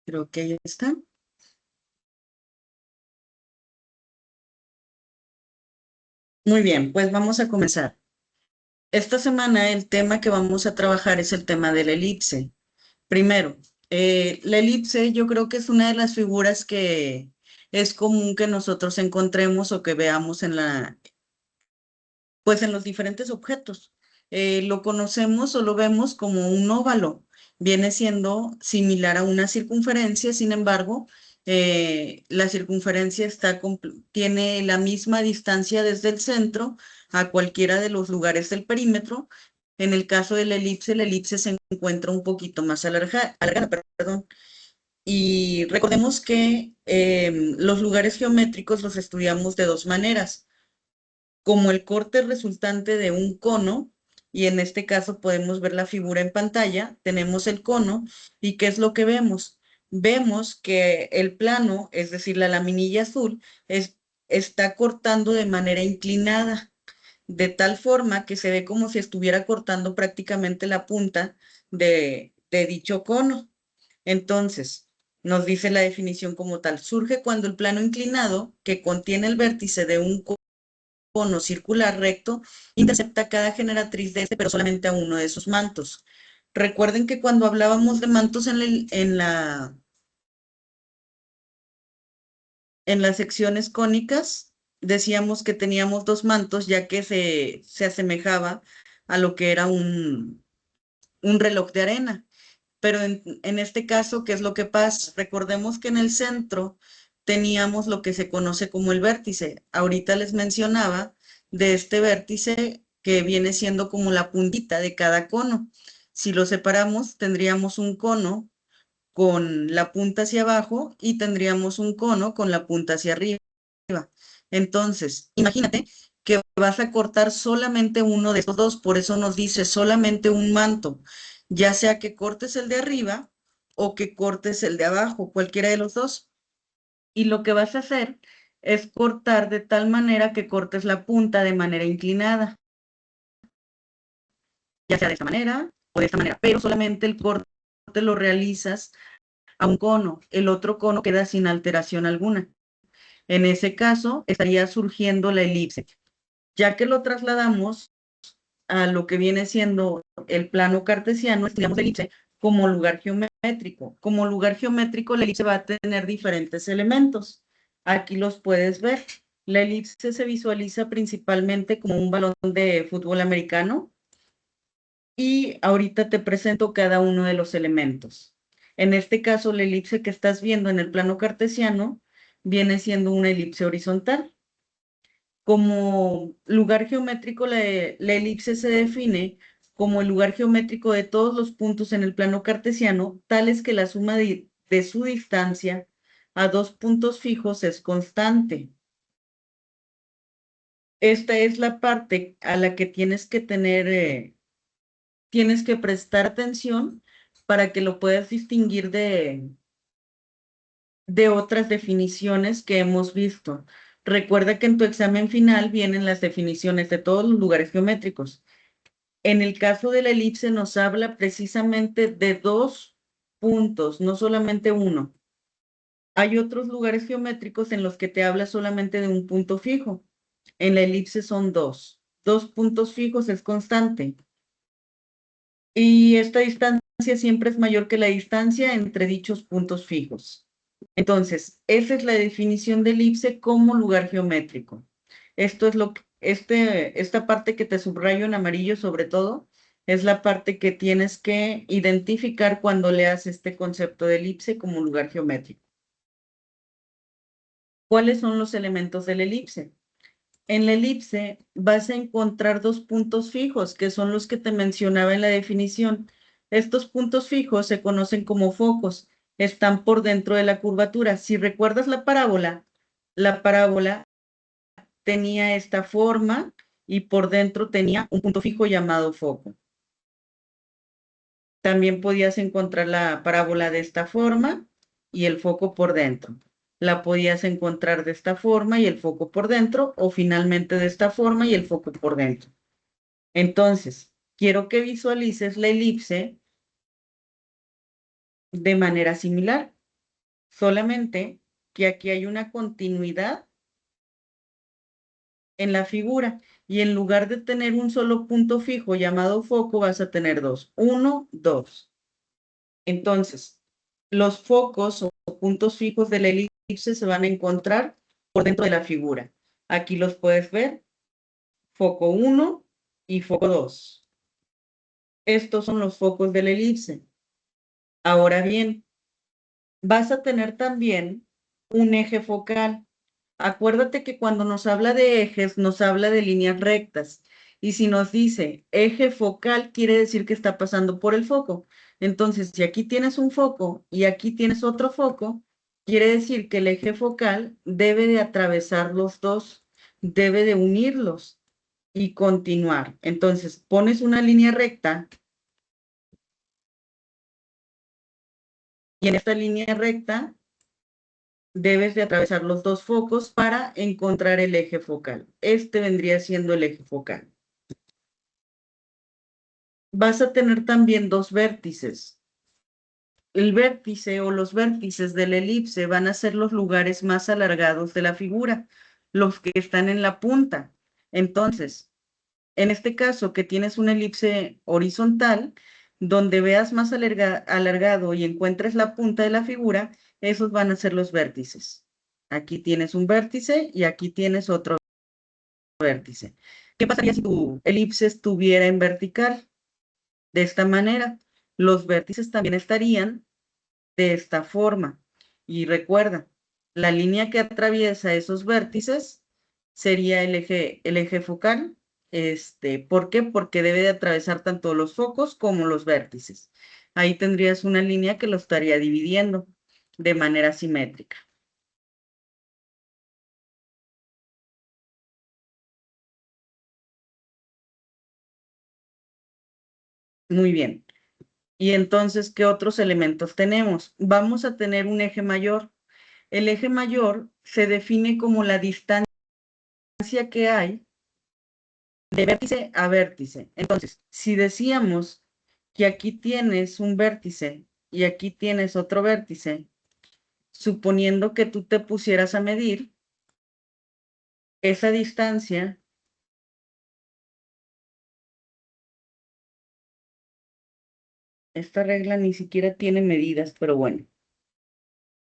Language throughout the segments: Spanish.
Creo que ahí está. Muy bien, pues vamos a comenzar. Esta semana el tema que vamos a trabajar es el tema de la elipse. Primero, la elipse yo creo que es una de las figuras que es común que nosotros encontremos o que veamos pues en los diferentes objetos. Lo conocemos o lo vemos como un óvalo. Viene siendo similar a una circunferencia, sin embargo, la circunferencia tiene la misma distancia desde el centro a cualquiera de los lugares del perímetro. En el caso de la elipse se encuentra un poquito más alargada, perdón. Y recordemos que los lugares geométricos los estudiamos de dos maneras, como el corte resultante de un cono, y en este caso podemos ver la figura en pantalla, tenemos el cono, y ¿qué es lo que vemos? Vemos que el plano, es decir, la laminilla azul, está cortando de manera inclinada, de tal forma que se ve como si estuviera cortando prácticamente la punta de dicho cono. Entonces, nos dice la definición como tal, surge cuando el plano inclinado que contiene el vértice de un cono circular recto intercepta cada generatriz de este, pero solamente a uno de sus mantos. Recuerden que cuando hablábamos de mantos en las secciones cónicas, decíamos que teníamos dos mantos, ya que se asemejaba a lo que era un reloj de arena. Pero en este caso, ¿qué es lo que pasa? Recordemos que en el centro teníamos lo que se conoce como el vértice. Ahorita les mencionaba de este vértice que viene siendo como la puntita de cada cono. Si lo separamos, tendríamos un cono con la punta hacia abajo y tendríamos un cono con la punta hacia arriba. Entonces, imagínate que vas a cortar solamente uno de estos dos, por eso nos dice solamente un manto, ya sea que cortes el de arriba o que cortes el de abajo, cualquiera de los dos. Y lo que vas a hacer es cortar de tal manera que cortes la punta de manera inclinada, ya sea de esta manera o de esta manera, pero solamente el corte lo realizas a un cono, el otro cono queda sin alteración alguna. En ese caso, estaría surgiendo la elipse. Ya que lo trasladamos a lo que viene siendo el plano cartesiano, estudiamos la elipse como lugar geométrico. Como lugar geométrico, la elipse va a tener diferentes elementos. Aquí los puedes ver. La elipse se visualiza principalmente como un balón de fútbol americano y ahorita te presento cada uno de los elementos. En este caso, la elipse que estás viendo en el plano cartesiano viene siendo una elipse horizontal. Como lugar geométrico, la elipse se define como el lugar geométrico de todos los puntos en el plano cartesiano, tales que la suma de su distancia a dos puntos fijos es constante. Esta es la parte a la que tienes que prestar atención para que lo puedas distinguir de otras definiciones que hemos visto. Recuerda que en tu examen final vienen las definiciones de todos los lugares geométricos. En el caso de la elipse nos habla precisamente de dos puntos, no solamente uno. Hay otros lugares geométricos en los que te habla solamente de un punto fijo. En la elipse son dos. Dos puntos fijos es constante. Y esta distancia siempre es mayor que la distancia entre dichos puntos fijos. Entonces, esa es la definición de elipse como lugar geométrico. Esto es esta parte que te subrayo en amarillo sobre todo, es la parte que tienes que identificar cuando leas este concepto de elipse como lugar geométrico. ¿Cuáles son los elementos de la elipse? En la elipse vas a encontrar dos puntos fijos, que son los que te mencionaba en la definición. Estos puntos fijos se conocen como focos, están por dentro de la curvatura. Si recuerdas la parábola tenía esta forma y por dentro tenía un punto fijo llamado foco. También podías encontrar la parábola de esta forma y el foco por dentro. La podías encontrar de esta forma y el foco por dentro, o finalmente de esta forma y el foco por dentro. Entonces, quiero que visualices la elipse de manera similar. solamente que aquí hay una continuidad en la figura y en lugar de tener un solo punto fijo llamado foco, vas a tener dos. Uno, dos. Entonces, los focos o puntos fijos de la elipse se van a encontrar por dentro de la figura. Aquí los puedes ver, foco 1 y foco 2. Estos son los focos de la elipse. Ahora bien, vas a tener también un eje focal. Acuérdate que cuando nos habla de ejes, nos habla de líneas rectas. Y si nos dice eje focal, quiere decir que está pasando por el foco. Entonces, si aquí tienes un foco y aquí tienes otro foco, quiere decir que el eje focal debe de atravesar los dos, debe de unirlos y continuar. Entonces, pones una línea recta y en esta línea recta debes de atravesar los dos focos para encontrar el eje focal. Este vendría siendo el eje focal. Vas a tener también dos vértices. El vértice o los vértices de la elipse van a ser los lugares más alargados de la figura, los que están en la punta. Entonces, en este caso que tienes una elipse horizontal, donde veas más alargado y encuentres la punta de la figura, esos van a ser los vértices. Aquí tienes un vértice y aquí tienes otro vértice. ¿Qué pasaría si tu elipse estuviera en vertical? De esta manera, los vértices también estarían de esta forma. Y recuerda, la línea que atraviesa esos vértices sería el eje focal. ¿Por qué? Porque debe de atravesar tanto los focos como los vértices. Ahí tendrías una línea que lo estaría dividiendo de manera simétrica. Muy bien. Y entonces, ¿qué otros elementos tenemos? Vamos a tener un eje mayor. El eje mayor se define como la distancia que hay de vértice a vértice. Entonces, si decíamos que aquí tienes un vértice y aquí tienes otro vértice, suponiendo que tú te pusieras a medir esa distancia, esta regla ni siquiera tiene medidas, pero bueno,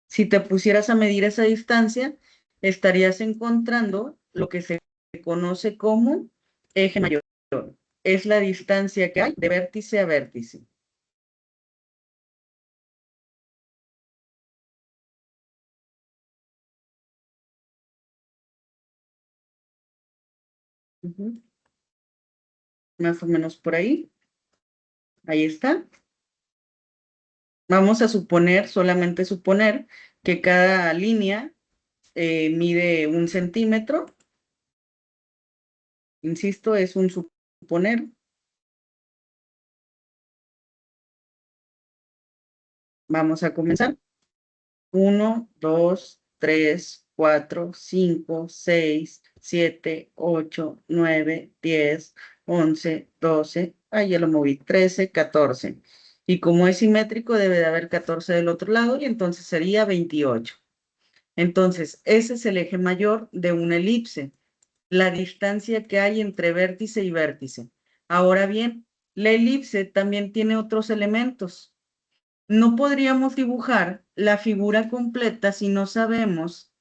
si te pusieras a medir esa distancia, estarías encontrando lo que se conoce como eje mayor. Es la distancia que hay de vértice a vértice. Más o menos por ahí. Ahí está. Vamos a suponer, solamente suponer, que cada línea mide 1 centímetro. Insisto, es un suponer. Vamos a comenzar. 1, 2, 3, 4, 5, 6, 7, 8, 9, 10, 11, 12. Ahí ya lo moví. 13, 14. Y como es simétrico, debe de haber 14 del otro lado y entonces sería 28. Entonces, ese es el eje mayor de una elipse, la distancia que hay entre vértice y vértice. Ahora bien, la elipse también tiene otros elementos. No podríamos dibujar la figura completa si no sabemos.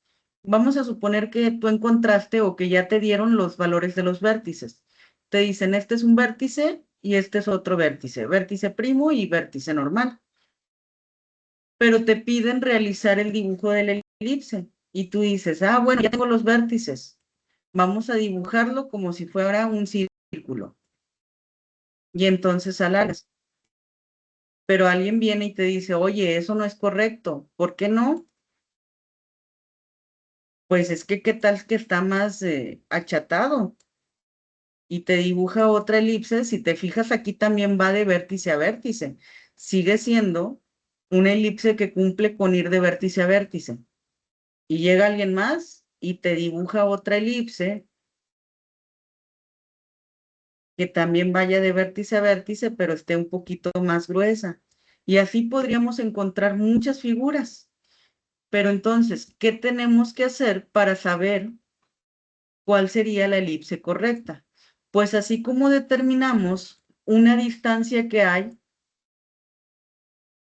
Vamos a suponer que tú encontraste o que ya te dieron los valores de los vértices. Te dicen, este es un vértice y este es otro vértice, vértice primo y vértice normal. Pero te piden realizar el dibujo de la elipse y tú dices, ah, bueno, ya tengo los vértices. Vamos a dibujarlo como si fuera un círculo. Y entonces alargas. Pero alguien viene y te dice, oye, eso no es correcto. ¿Por qué no? Pues es que qué tal que está más achatado y te dibuja otra elipse. Si te fijas, aquí también va de vértice a vértice. Sigue siendo una elipse que cumple con ir de vértice a vértice. Y llega alguien más y te dibuja otra elipse que también vaya de vértice a vértice, pero esté un poquito más gruesa. Y así podríamos encontrar muchas figuras. Pero entonces, ¿qué tenemos que hacer para saber cuál sería la elipse correcta? Pues así como determinamos una distancia que hay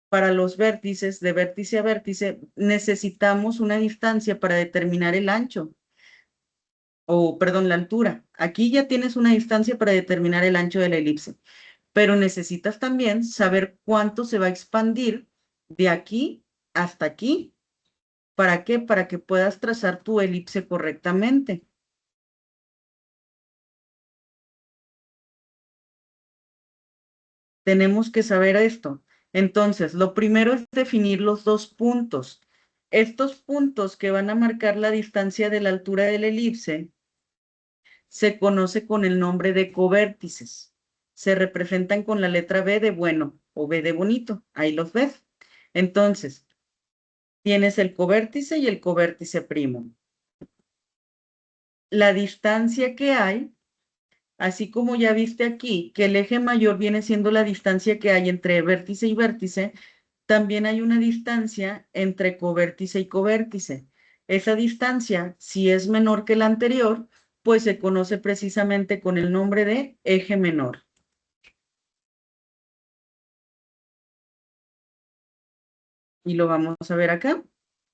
para los vértices de vértice a vértice, necesitamos una distancia para determinar el ancho, o perdón, la altura. Aquí ya tienes una distancia para determinar el ancho de la elipse, pero necesitas también saber cuánto se va a expandir de aquí hasta aquí. ¿Para qué? Para que puedas trazar tu elipse correctamente. Tenemos que saber esto. Entonces, lo primero es definir los dos puntos. Estos puntos que van a marcar la distancia de la altura de la elipse se conoce con el nombre de covértices. Se representan con la letra B de bueno o B de bonito. Ahí los ves. Entonces, tienes el covértice y el covértice primo. La distancia que hay, así como ya viste aquí, que el eje mayor viene siendo la distancia que hay entre vértice y vértice, también hay una distancia entre covértice y covértice. Esa distancia, si es menor que la anterior, pues se conoce precisamente con el nombre de eje menor. Y lo vamos a ver acá.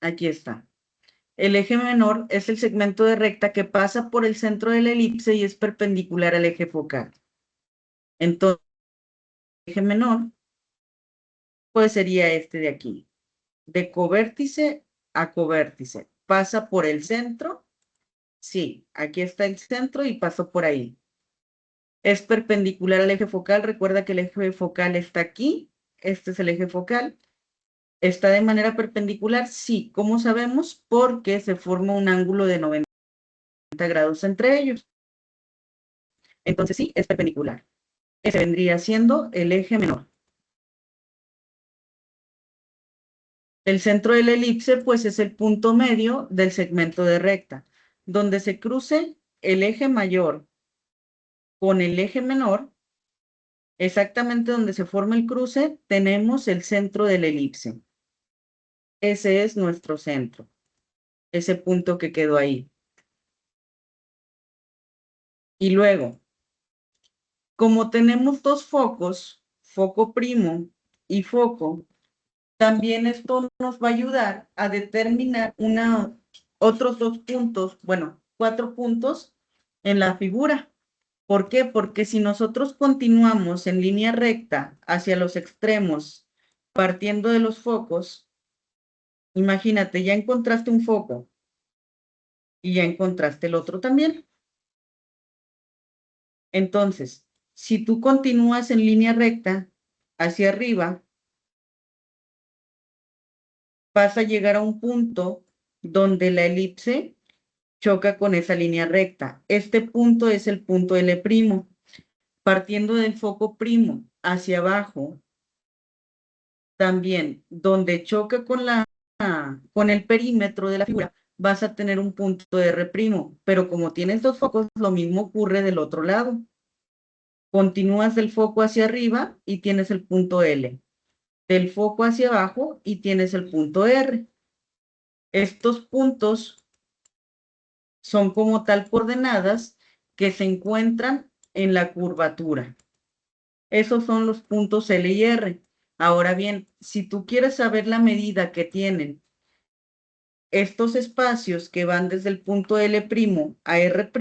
Aquí está. El eje menor es el segmento de recta que pasa por el centro de la elipse y es perpendicular al eje focal. Entonces, el eje menor, pues sería este de aquí. De covértice a covértice. Pasa por el centro. Sí, aquí está el centro y pasó por ahí. Es perpendicular al eje focal. Recuerda que el eje focal está aquí. Este es el eje focal. ¿Está de manera perpendicular? Sí. ¿Cómo sabemos? Porque se forma un ángulo de 90 grados entre ellos. Entonces sí, es perpendicular. Ese vendría siendo el eje menor. El centro de la elipse, pues, es el punto medio del segmento de recta. Donde se cruce el eje mayor con el eje menor, exactamente donde se forma el cruce, tenemos el centro de la elipse. Ese es nuestro centro, ese punto que quedó ahí. Y luego, como tenemos dos focos, foco primo y foco, también esto nos va a ayudar a determinar otros dos puntos, bueno, 4 puntos en la figura. ¿Por qué? Porque si nosotros continuamos en línea recta hacia los extremos, partiendo de los focos, imagínate, ya encontraste un foco y ya encontraste el otro también. Entonces, si tú continúas en línea recta hacia arriba, vas a llegar a un punto donde la elipse choca con esa línea recta. Este punto es el punto L'. Partiendo del foco primo hacia abajo, también donde choca con el perímetro de la figura, vas a tener un punto R', pero como tienes dos focos, lo mismo ocurre del otro lado. Continúas del foco hacia arriba y tienes el punto L. Del foco hacia abajo y tienes el punto R. Estos puntos son como tal coordenadas que se encuentran en la curvatura. Esos son los puntos L y R. Ahora bien, si tú quieres saber la medida que tienen estos espacios que van desde el punto L' a R',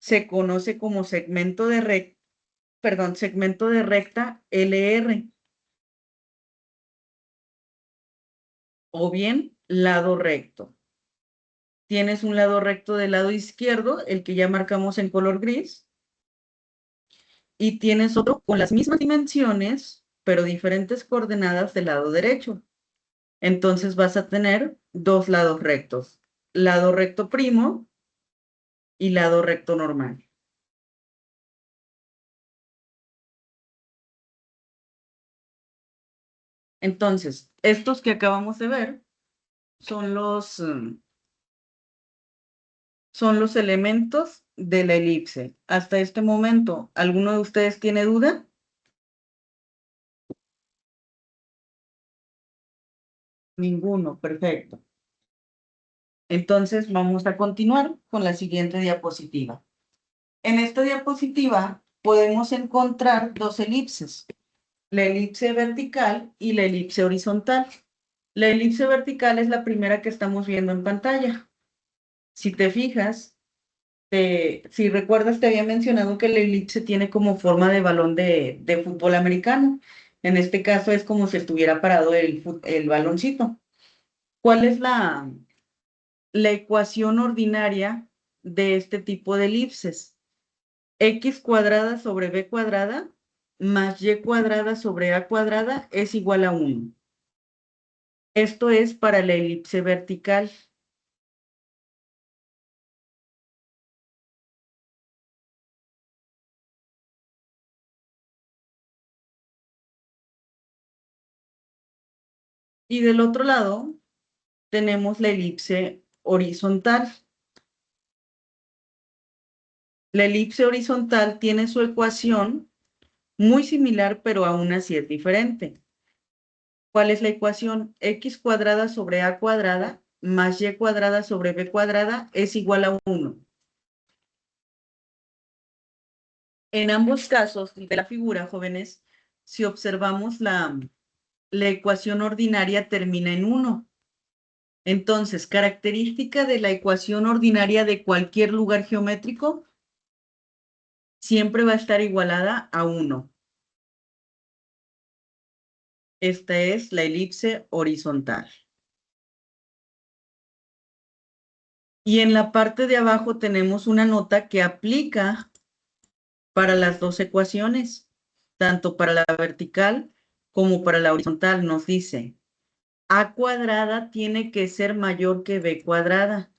se conoce como segmento de recta LR o bien lado recto. Tienes un lado recto del lado izquierdo, el que ya marcamos en color gris, y tienes otro con las mismas dimensiones, pero diferentes coordenadas del lado derecho. Entonces vas a tener dos lados rectos, lado recto primo y lado recto normal. Entonces, estos que acabamos de ver son son los elementos de la elipse. Hasta este momento, ¿alguno de ustedes tiene duda? Ninguno, perfecto. Entonces vamos a continuar con la siguiente diapositiva. En esta diapositiva podemos encontrar dos elipses, la elipse vertical y la elipse horizontal. La elipse vertical es la primera que estamos viendo en pantalla. Si te fijas, si recuerdas, te había mencionado que la elipse tiene como forma de balón de fútbol americano. En este caso es como si estuviera parado el baloncito. ¿Cuál es la ecuación ordinaria de este tipo de elipses? X cuadrada sobre B cuadrada más Y cuadrada sobre A cuadrada es igual a 1. Esto es para la elipse vertical. Y del otro lado tenemos la elipse horizontal. La elipse horizontal tiene su ecuación muy similar, pero aún así es diferente. ¿Cuál es la ecuación? X cuadrada sobre A cuadrada más Y cuadrada sobre B cuadrada es igual a 1. En ambos casos de la figura, jóvenes, si observamos la ecuación ordinaria termina en 1. Entonces, característica de la ecuación ordinaria de cualquier lugar geométrico, siempre va a estar igualada a 1. Esta es la elipse horizontal. Y en la parte de abajo tenemos una nota que aplica para las dos ecuaciones, tanto para la vertical como para la horizontal. Nos dice, A cuadrada tiene que ser mayor que B cuadrada.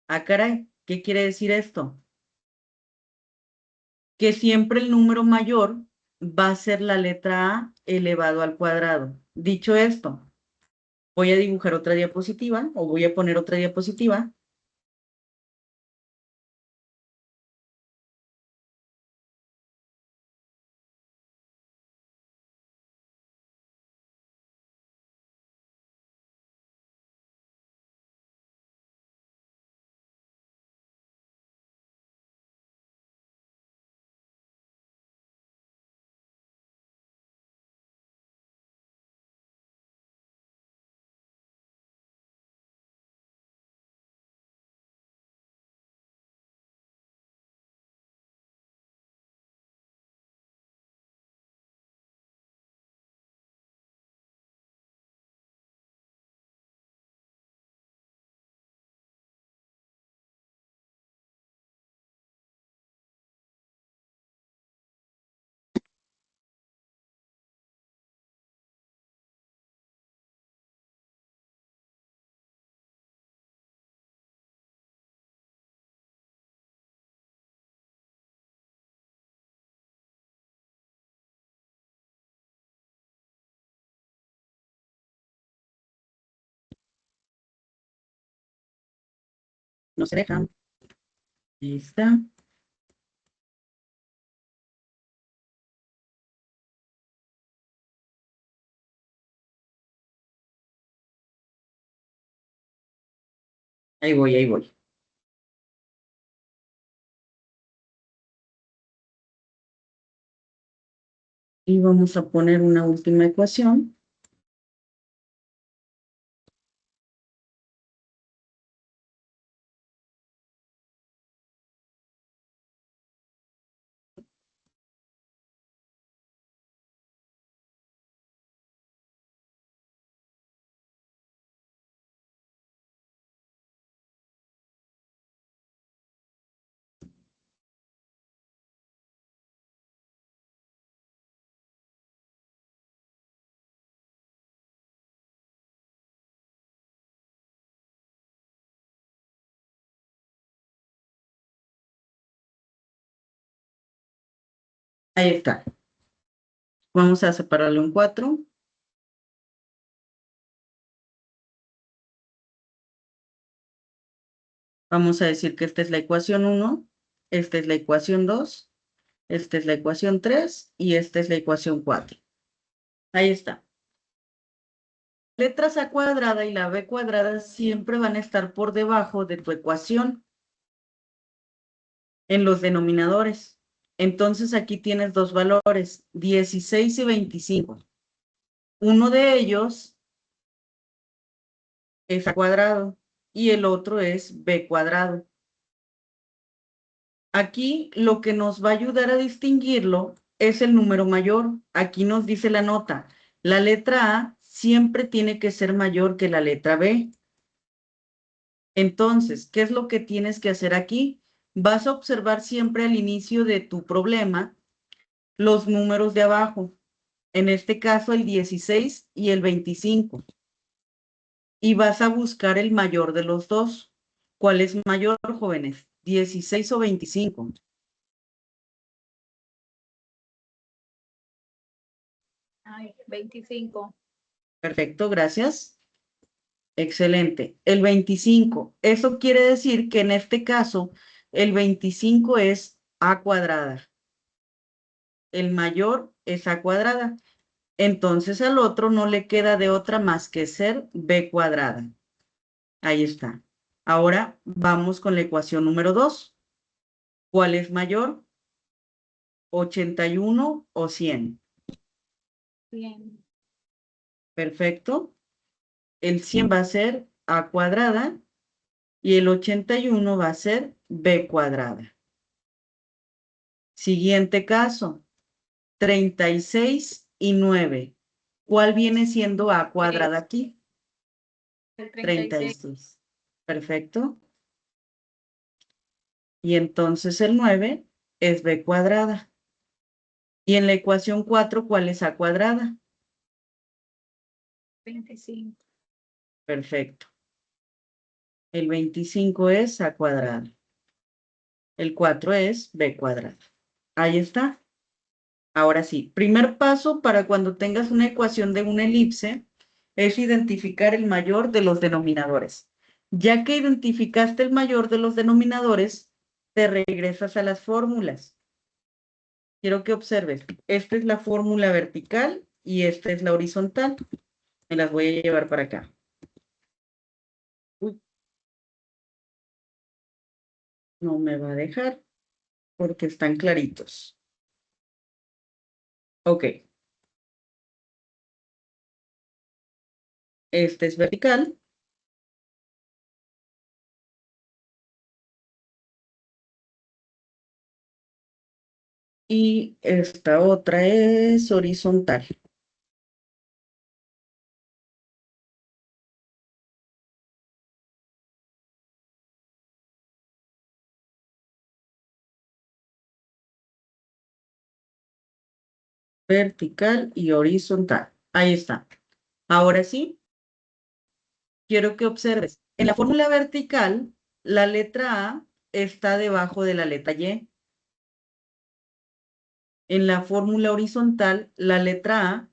Ah, caray, ¿qué quiere decir esto? Que siempre el número mayor va a ser la letra A elevado al cuadrado. Dicho esto, voy a dibujar otra diapositiva o voy a poner otra diapositiva. No se dejan. Ahí está. Ahí voy, ahí voy. Y vamos a poner una última ecuación. Ahí está. Vamos a separarlo en 4. Vamos a decir que esta es la ecuación 1, esta es la ecuación 2, esta es la ecuación 3 y esta es la ecuación 4. Ahí está. letras a cuadrada y la b cuadrada siempre van a estar por debajo de tu ecuación en los denominadores. Entonces aquí tienes dos valores, 16 y 25. Uno de ellos es a cuadrado y el otro es b cuadrado. Aquí lo que nos va a ayudar a distinguirlo es el número mayor. Aquí nos dice la nota, la letra A siempre tiene que ser mayor que la letra B. Entonces, ¿qué es lo que tienes que hacer aquí? Vas a observar siempre al inicio de tu problema los números de abajo. En este caso, el 16 y el 25. Y vas a buscar el mayor de los dos. ¿Cuál es mayor, jóvenes? ¿16 o 25? Ay, 25. Perfecto, gracias. Excelente. El 25. Eso quiere decir que en este caso, el 25 es a cuadrada. El mayor es a cuadrada. Entonces al otro no le queda de otra más que ser b cuadrada. Ahí está. Ahora vamos con la ecuación número 2. ¿Cuál es mayor? ¿81 o 100? 100. Perfecto. El 100 va a ser a cuadrada y el 81 va a ser b cuadrada. Siguiente caso, 36 y 9. ¿Cuál viene siendo a cuadrada aquí? El 36. 36. Perfecto. Y entonces el 9 es b cuadrada. Y en la ecuación 4, ¿cuál es a cuadrada? 25. Perfecto. El 25 es a cuadrada. El 4 es b cuadrada. Ahí está. Ahora sí, primer paso para cuando tengas una ecuación de una elipse es identificar el mayor de los denominadores. Ya que identificaste el mayor de los denominadores, te regresas a las fórmulas. Quiero que observes, esta es la fórmula vertical y esta es la horizontal. Me las voy a llevar para acá. Uy, no me va a dejar porque están claritos. Ok. Este es vertical. Y esta otra es horizontal. Vertical y horizontal. Ahí está. Ahora sí, quiero que observes. En la fórmula vertical, la letra A está debajo de la letra Y. En la fórmula horizontal, la letra A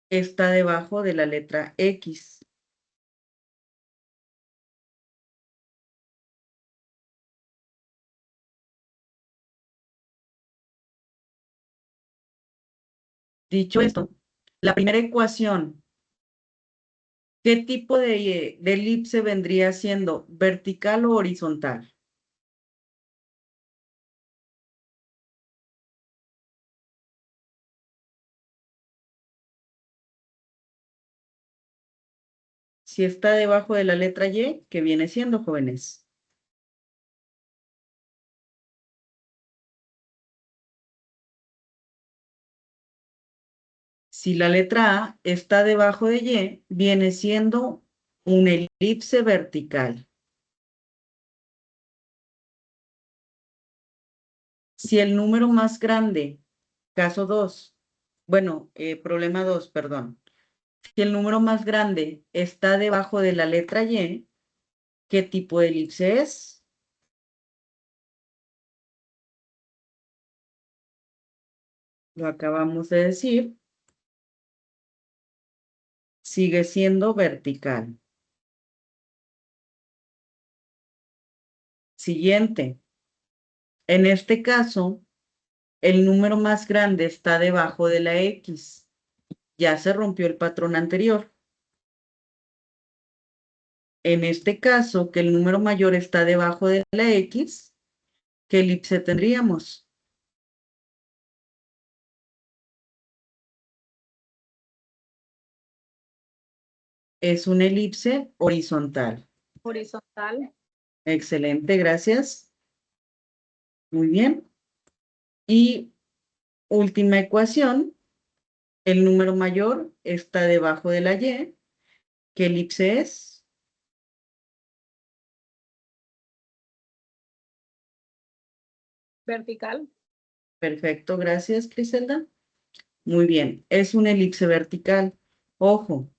está debajo de la letra X. Dicho esto, la primera ecuación, ¿qué tipo de elipse vendría siendo? ¿Vertical o horizontal? Si está debajo de la letra Y, ¿qué viene siendo, jóvenes? Si la letra A está debajo de Y, viene siendo una elipse vertical. Si el número más grande, caso 2, bueno, problema 2, perdón. Si el número más grande está debajo de la letra Y, ¿qué tipo de elipse es? Lo acabamos de decir. Sigue siendo vertical. Siguiente. En este caso, el número más grande está debajo de la X. Ya se rompió el patrón anterior. En este caso, que el número mayor está debajo de la X, ¿qué elipse tendríamos? Es una elipse horizontal. Horizontal. Excelente, gracias. Muy bien. Y última ecuación, el número mayor está debajo de la Y. ¿Qué elipse es? Vertical. Perfecto, gracias, Griselda. Muy bien, es una elipse vertical. Ojo,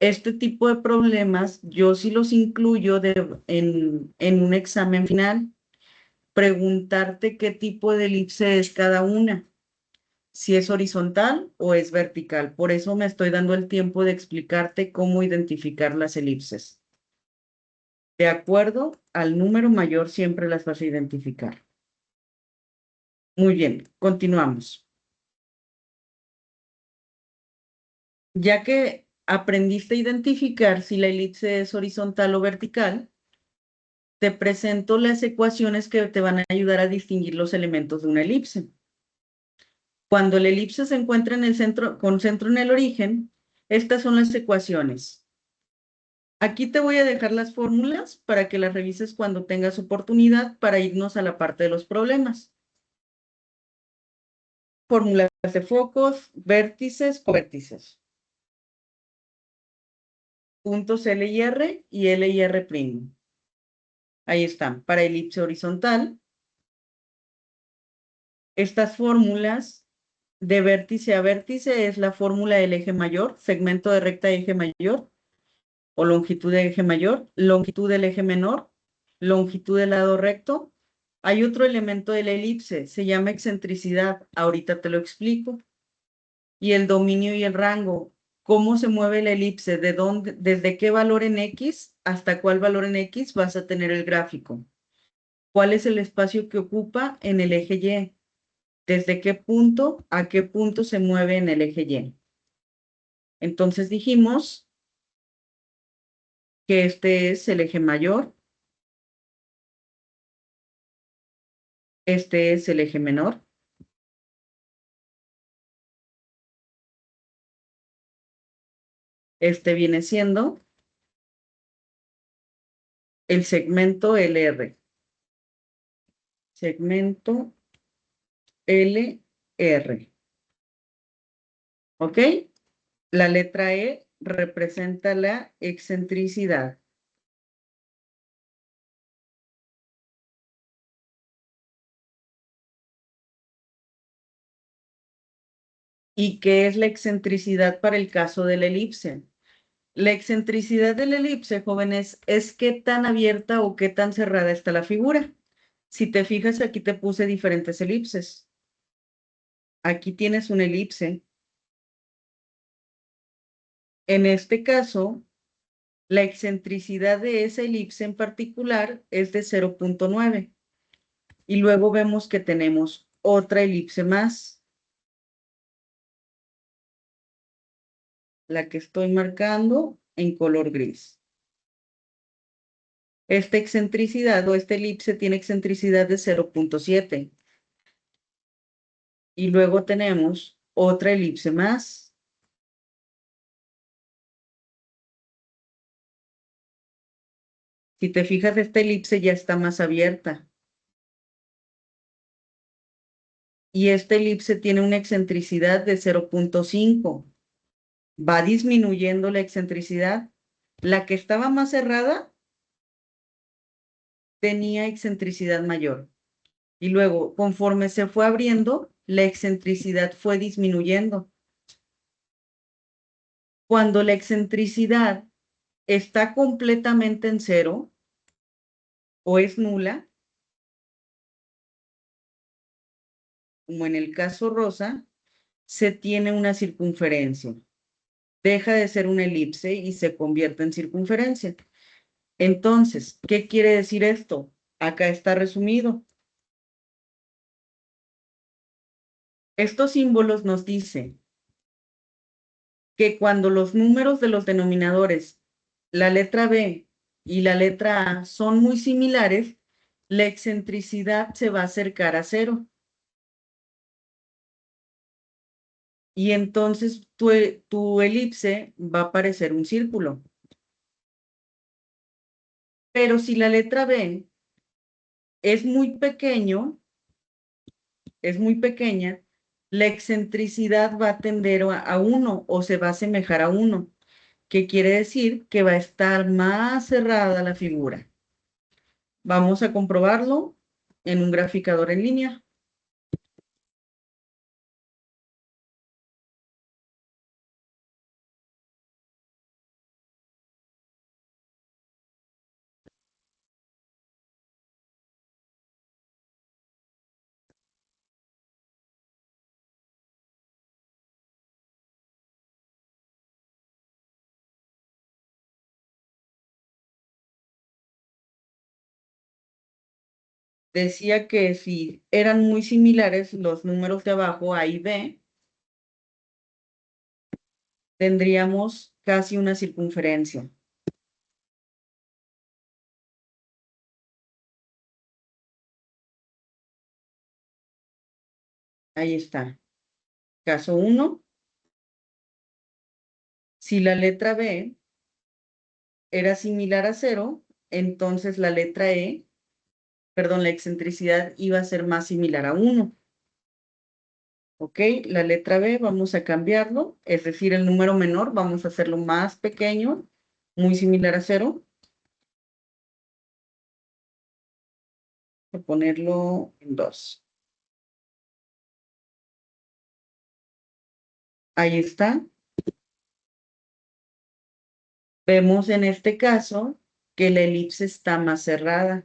este tipo de problemas yo sí los incluyo en un examen final. Preguntarte qué tipo de elipse es cada una, si es horizontal o es vertical. Por eso me estoy dando el tiempo de explicarte cómo identificar las elipses. De acuerdo al número mayor siempre las vas a identificar. Muy bien, continuamos. Ya que aprendiste a identificar si la elipse es horizontal o vertical, te presento las ecuaciones que te van a ayudar a distinguir los elementos de una elipse. Cuando la elipse se encuentra en el centro, con centro en el origen, estas son las ecuaciones. Aquí te voy a dejar las fórmulas para que las revises cuando tengas oportunidad para irnos a la parte de los problemas. Fórmulas de focos, vértices o vértices. Puntos L y R y L y R'. Ahí están. Para elipse horizontal, estas fórmulas de vértice a vértice es la fórmula del eje mayor, segmento de recta de eje mayor o longitud de eje mayor, longitud del eje menor, longitud del lado recto. Hay otro elemento de la elipse, se llama excentricidad. Ahorita te lo explico. Y el dominio y el rango. ¿Cómo se mueve la elipse? ¿De dónde, desde qué valor en X hasta cuál valor en X vas a tener el gráfico? ¿Cuál es el espacio que ocupa en el eje Y? ¿Desde qué punto a qué punto se mueve en el eje Y? Entonces dijimos que este es el eje mayor, este es el eje menor, este viene siendo el segmento LR. Segmento LR. ¿Ok? La letra E representa la excentricidad. ¿Y qué es la excentricidad para el caso de la elipse? La excentricidad de la elipse, jóvenes, es qué tan abierta o qué tan cerrada está la figura. Si te fijas, aquí te puse diferentes elipses. Aquí tienes una elipse. En este caso, la excentricidad de esa elipse en particular es de 0.9. Y luego vemos que tenemos otra elipse más, la que estoy marcando en color gris. Esta excentricidad o esta elipse tiene excentricidad de 0.7. Y luego tenemos otra elipse más. Si te fijas, esta elipse ya está más abierta. Y esta elipse tiene una excentricidad de 0.5. Va disminuyendo la excentricidad. La que estaba más cerrada tenía excentricidad mayor. Y luego, conforme se fue abriendo, la excentricidad fue disminuyendo. Cuando la excentricidad está completamente en cero o es nula, como en el caso rosa, se tiene una circunferencia. Deja de ser una elipse y se convierte en circunferencia. Entonces, ¿qué quiere decir esto? Acá está resumido. Estos símbolos nos dicen que cuando los números de los denominadores, la letra B y la letra A son muy similares, la excentricidad se va a acercar a 0. Y entonces tu elipse va a parecer un círculo. Pero si la letra B es muy pequeña, la excentricidad va a tender a 1 o se va a asemejar a 1, que quiere decir que va a estar más cerrada la figura. Vamos a comprobarlo en un graficador en línea. Decía que si eran muy similares los números de abajo, A y B, tendríamos casi una circunferencia. Ahí está. Caso 1. Si la letra B era similar a 0, entonces la letra E, perdón, la excentricidad iba a ser más similar a 1. ¿Ok? La letra B vamos a cambiarlo, es decir, el número menor vamos a hacerlo más pequeño, muy similar a 0. Voy a ponerlo en 2. Ahí está. Vemos en este caso que la elipse está más cerrada.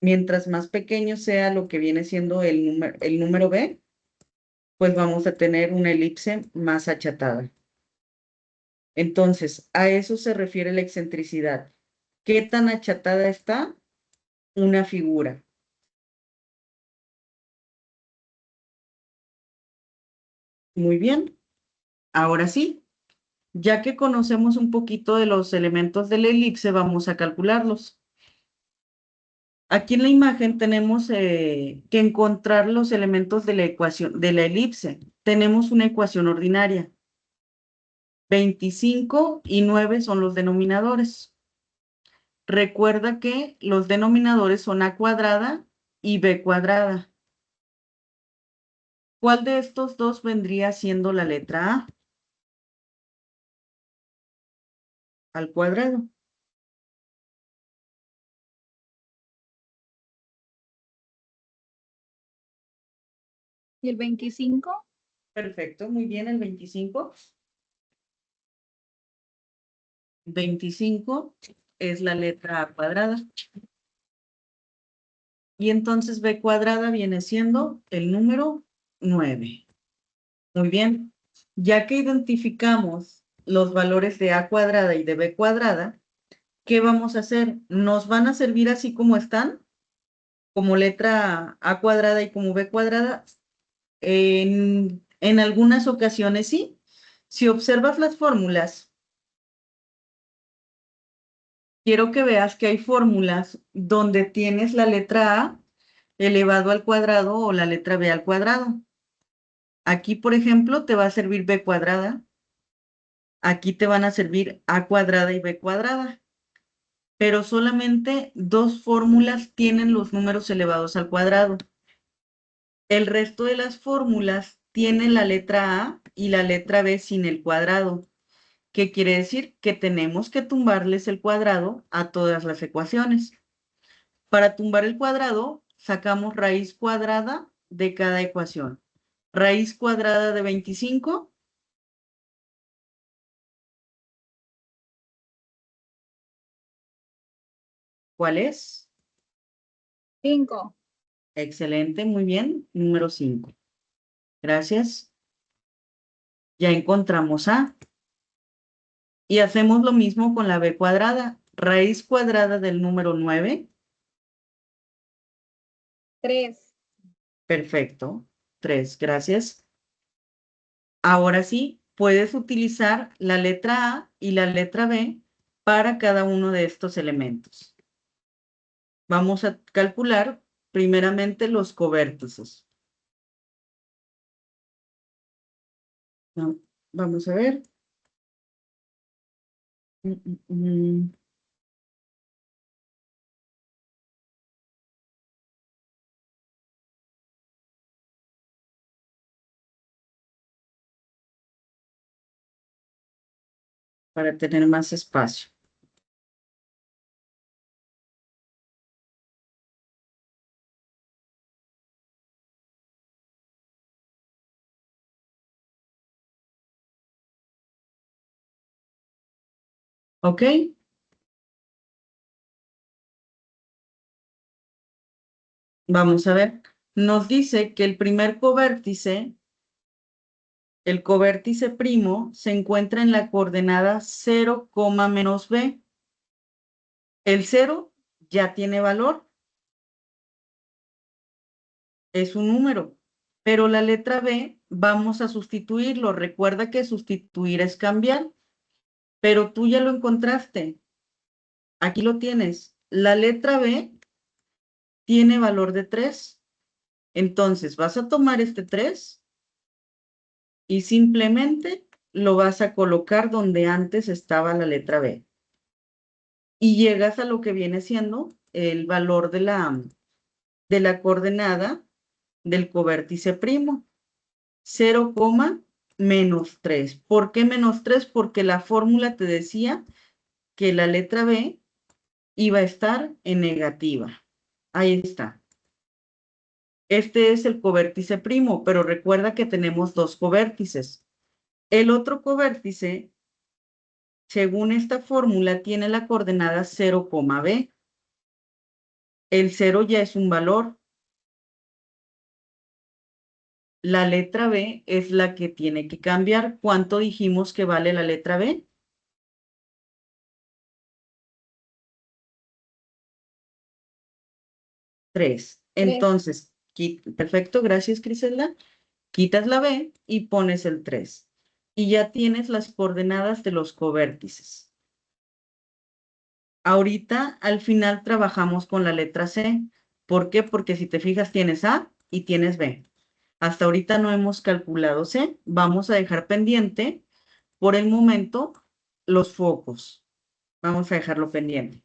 Mientras más pequeño sea lo que viene siendo el número B, pues vamos a tener una elipse más achatada. Entonces, a eso se refiere la excentricidad. ¿Qué tan achatada está una figura? Muy bien. Ahora sí, ya que conocemos un poquito de los elementos de la elipse, vamos a calcularlos. Aquí en la imagen tenemos que encontrar los elementos de la ecuación de la elipse. Tenemos una ecuación ordinaria. 25 y 9 son los denominadores. Recuerda que los denominadores son a cuadrada y b cuadrada. ¿Cuál de estos dos vendría siendo la letra A? Al cuadrado. ¿Y el 25? Perfecto, muy bien, el 25. 25 es la letra A cuadrada. Y entonces b cuadrada viene siendo el número 9. Muy bien. Ya que identificamos los valores de A cuadrada y de B cuadrada, ¿qué vamos a hacer? ¿Nos van a servir así como están? Como letra A cuadrada y como B cuadrada. En algunas ocasiones sí. Si observas las fórmulas, quiero que veas que hay fórmulas donde tienes la letra A elevado al cuadrado o la letra B al cuadrado. Aquí, por ejemplo, te va a servir B cuadrada. Aquí te van a servir A cuadrada y B cuadrada. Pero solamente dos fórmulas tienen los números elevados al cuadrado. El resto de las fórmulas tienen la letra A y la letra B sin el cuadrado. ¿Qué quiere decir? Que tenemos que tumbarles el cuadrado a todas las ecuaciones. Para tumbar el cuadrado, sacamos raíz cuadrada de cada ecuación. Raíz cuadrada de 25. ¿Cuál es? 5. Excelente, muy bien. Número 5. Gracias. Ya encontramos A. Y hacemos lo mismo con la B cuadrada. Raíz cuadrada del número 9. 3. Perfecto. 3, gracias. Ahora sí, puedes utilizar la letra A y la letra B para cada uno de estos elementos. Vamos a calcular primeramente los covértices. Vamos a ver. Para tener más espacio. ¿Ok? Vamos a ver. Nos dice que el primer covértice, el covértice primo, se encuentra en la coordenada 0, menos b. El 0 ya tiene valor. Es un número. Pero la letra B vamos a sustituirlo. Recuerda que sustituir es cambiar. Pero tú ya lo encontraste. Aquí lo tienes. La letra B tiene valor de 3. Entonces vas a tomar este 3 y simplemente lo vas a colocar donde antes estaba la letra B. Y llegas a lo que viene siendo el valor de la coordenada del covértice primo. 0, menos 3. ¿Por qué menos 3? Porque la fórmula te decía que la letra B iba a estar en negativa. Ahí está. Este es el covértice primo, pero recuerda que tenemos dos covértices. El otro covértice, según esta fórmula, tiene la coordenada 0, b. El 0 ya es un valor. La letra B es la que tiene que cambiar. ¿Cuánto dijimos que vale la letra B? 3. Entonces, perfecto, gracias, Griselda. Quitas la B y pones el 3. Y ya tienes las coordenadas de los covértices. Ahorita, al final, trabajamos con la letra C. ¿Por qué? Porque si te fijas, tienes A y tienes B. Hasta ahorita no hemos calculado C. Vamos a dejar pendiente, por el momento, los focos. Vamos a dejarlo pendiente.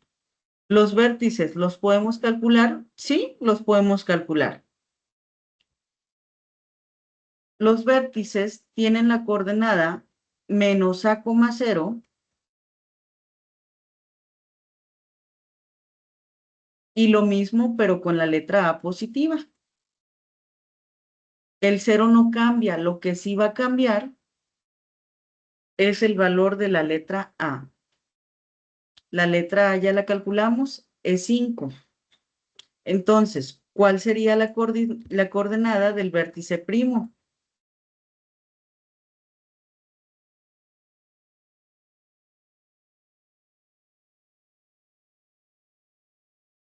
¿Los vértices los podemos calcular? Sí, los podemos calcular. Los vértices tienen la coordenada menos A, 0 y lo mismo, pero con la letra A positiva. El 0 no cambia, lo que sí va a cambiar es el valor de la letra A. La letra A ya la calculamos, es 5. Entonces, ¿cuál sería la coordenada del vértice primo?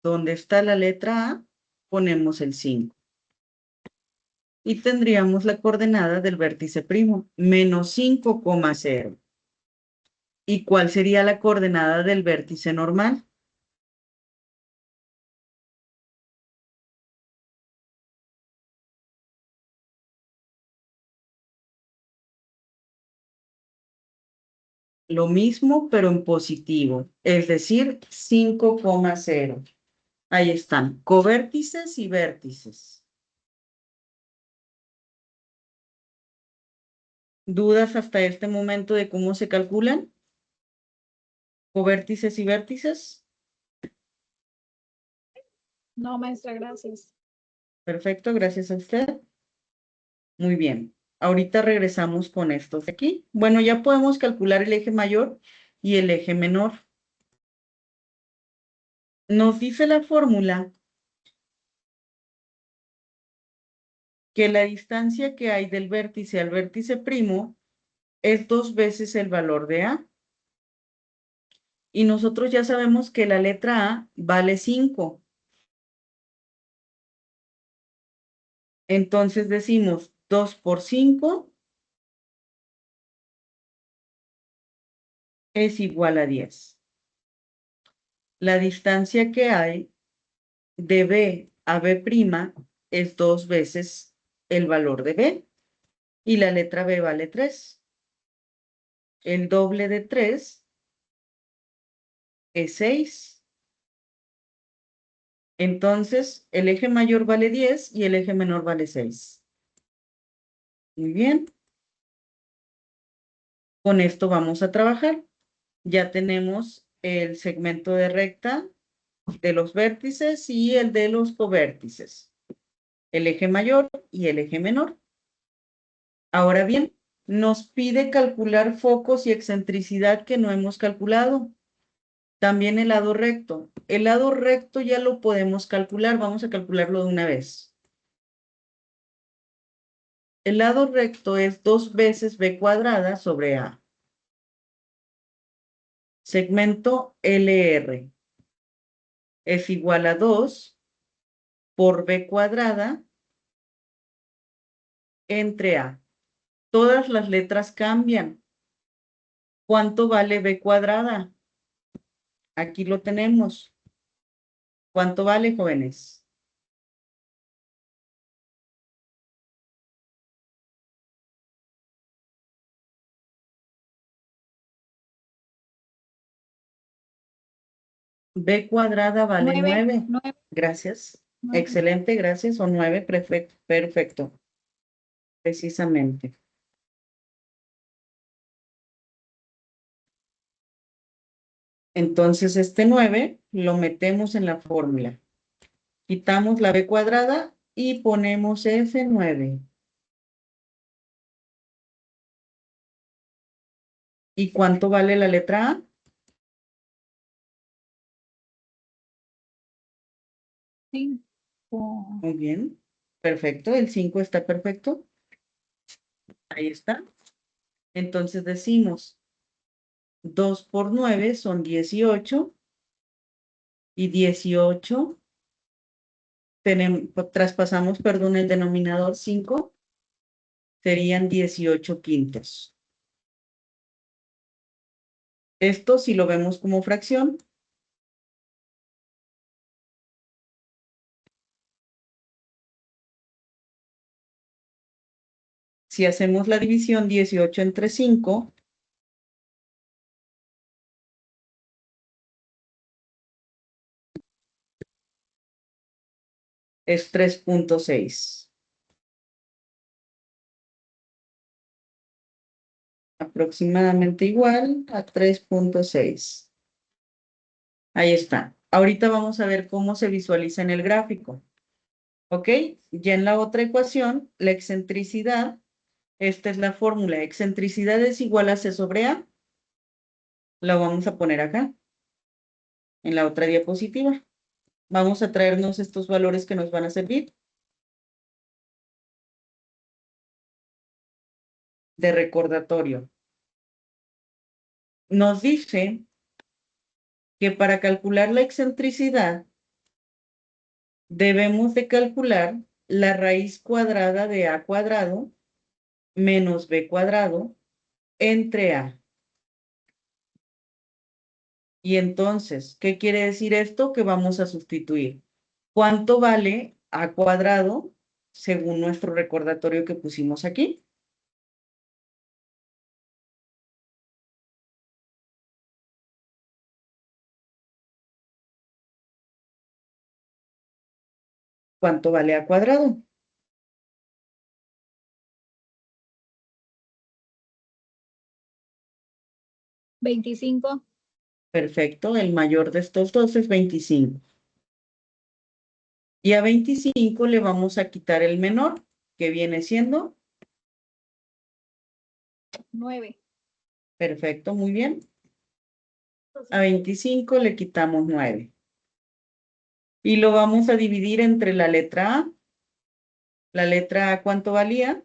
Donde está la letra A, ponemos el 5. Y tendríamos la coordenada del vértice primo, menos 5, 0. ¿Y cuál sería la coordenada del vértice normal? Lo mismo, pero en positivo, es decir, 5, 0. Ahí están, covértices y vértices. ¿Dudas hasta este momento de cómo se calculan? ¿Covértices y vértices? No, maestra, gracias. Perfecto, gracias a usted. Muy bien. Ahorita regresamos con estos de aquí. Bueno, ya podemos calcular el eje mayor y el eje menor. Nos dice la fórmula que la distancia que hay del vértice al vértice primo es 2 veces el valor de A. Y nosotros ya sabemos que la letra A vale 5. Entonces decimos 2 por 5 es igual a 10. La distancia que hay de B a B' es 2 veces el valor de B y la letra B vale 3. El doble de 3 es 6. Entonces, el eje mayor vale 10 y el eje menor vale 6. Muy bien. Con esto vamos a trabajar. Ya tenemos el segmento de recta de los vértices y el de los covértices. El eje mayor y el eje menor. Ahora bien, nos pide calcular focos y excentricidad que no hemos calculado. También el lado recto. El lado recto ya lo podemos calcular. Vamos a calcularlo de una vez. El lado recto es 2 veces b cuadrada sobre a. Segmento LR es igual a 2 por b cuadrada entre a. Todas las letras cambian. ¿Cuánto vale b cuadrada? Aquí lo tenemos. ¿Cuánto vale, jóvenes? B cuadrada vale 9, 9. 9, Gracias. 9. Excelente, gracias. O 9, perfecto, perfecto. Precisamente. Entonces, este 9 lo metemos en la fórmula. Quitamos la b cuadrada y ponemos ese 9. ¿Y cuánto vale la letra A? 5. Muy bien. Perfecto. El 5 está perfecto. Ahí está. Entonces decimos 2 por 9 son 18. Y 18. Traspasamos, perdón, el denominador 5. Serían 18 quintos. Esto si lo vemos como fracción. Si hacemos la división 18 entre 5, es 3.6. Aproximadamente igual a 3.6. Ahí está. Ahorita vamos a ver cómo se visualiza en el gráfico. ¿Ok? Ya en la otra ecuación, la excentricidad, esta es la fórmula. Excentricidad es igual a C sobre A. La vamos a poner acá, en la otra diapositiva. Vamos a traernos estos valores que nos van a servir de recordatorio. Nos dice que para calcular la excentricidad debemos de calcular la raíz cuadrada de a cuadrado menos b cuadrado entre a. Y entonces, ¿qué quiere decir esto? Que vamos a sustituir. ¿Cuánto vale a cuadrado según nuestro recordatorio que pusimos aquí? ¿Cuánto vale a cuadrado? 25. Perfecto, el mayor de estos dos es 25. Y a 25 le vamos a quitar el menor, que viene siendo. 9. Perfecto, muy bien. A 25 le quitamos 9. Y lo vamos a dividir entre la letra A. La letra A, ¿cuánto valía?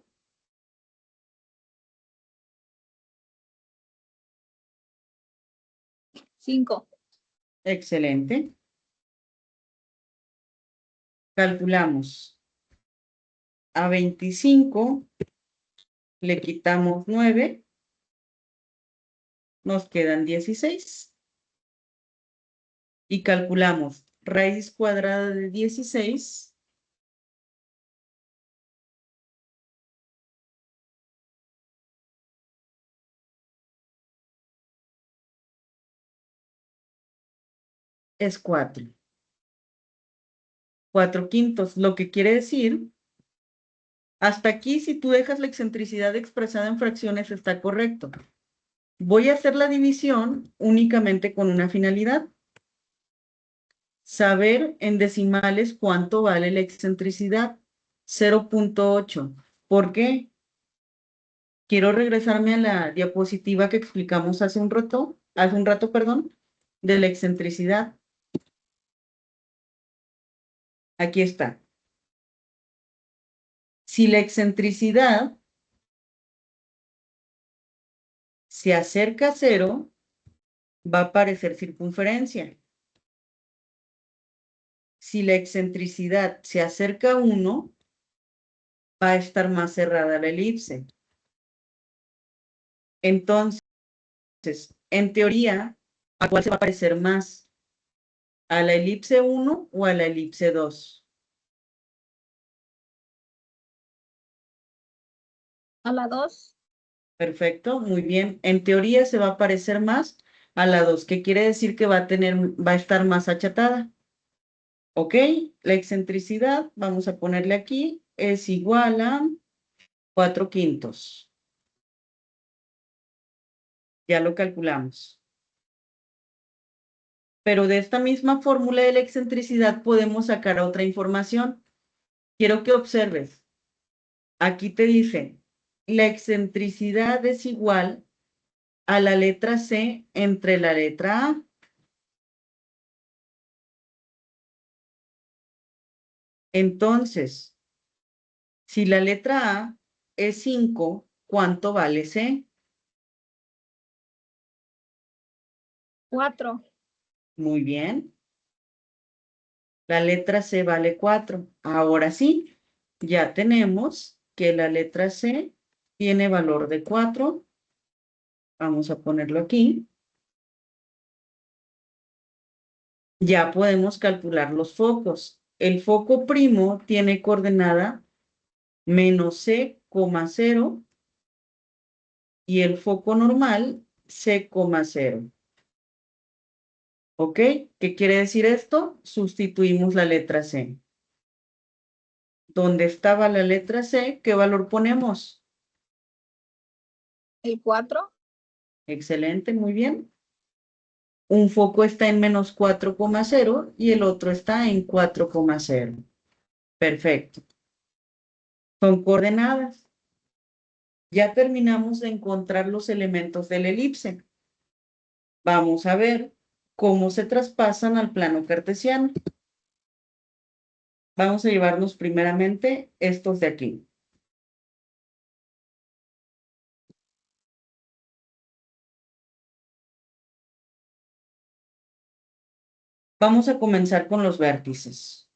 5. Excelente. Calculamos. A 25 le quitamos 9 nos quedan 16. Y calculamos raíz cuadrada de 16 es 4. 4/5, lo que quiere decir, hasta aquí, si tú dejas la excentricidad expresada en fracciones, está correcto. Voy a hacer la división únicamente con una finalidad: saber en decimales cuánto vale la excentricidad. 0.8. ¿Por qué? Quiero regresarme a la diapositiva que explicamos hace un rato, perdón, de la excentricidad. Aquí está. Si la excentricidad se acerca a 0, va a aparecer circunferencia. Si la excentricidad se acerca a 1, va a estar más cerrada la elipse. Entonces, en teoría, ¿a cuál se va a parecer más? ¿A la elipse 1 o a la elipse 2? A la 2. Perfecto, muy bien. En teoría se va a parecer más a la 2, que quiere decir que va a estar más achatada. ¿Ok? La excentricidad, vamos a ponerle aquí, es igual a 4/5. Ya lo calculamos. Pero de esta misma fórmula de la excentricidad podemos sacar otra información. Quiero que observes. Aquí te dice, la excentricidad es igual a la letra C entre la letra A. Entonces, si la letra A es 5, ¿cuánto vale C? 4. Muy bien. La letra C vale 4. Ahora sí, ya tenemos que la letra C tiene valor de 4. Vamos a ponerlo aquí. Ya podemos calcular los focos. El foco primo tiene coordenada menos C,0 y el foco normal C,0. ¿Ok? ¿Qué quiere decir esto? Sustituimos la letra C. ¿Dónde estaba la letra C? ¿Qué valor ponemos? El 4. Excelente, muy bien. Un foco está en menos 4,0 y el otro está en 4,0. Perfecto. Son coordenadas. Ya terminamos de encontrar los elementos de la elipse. Vamos a ver cómo se traspasan al plano cartesiano. Vamos a llevarnos primeramente estos de aquí. Vamos a comenzar con los vértices.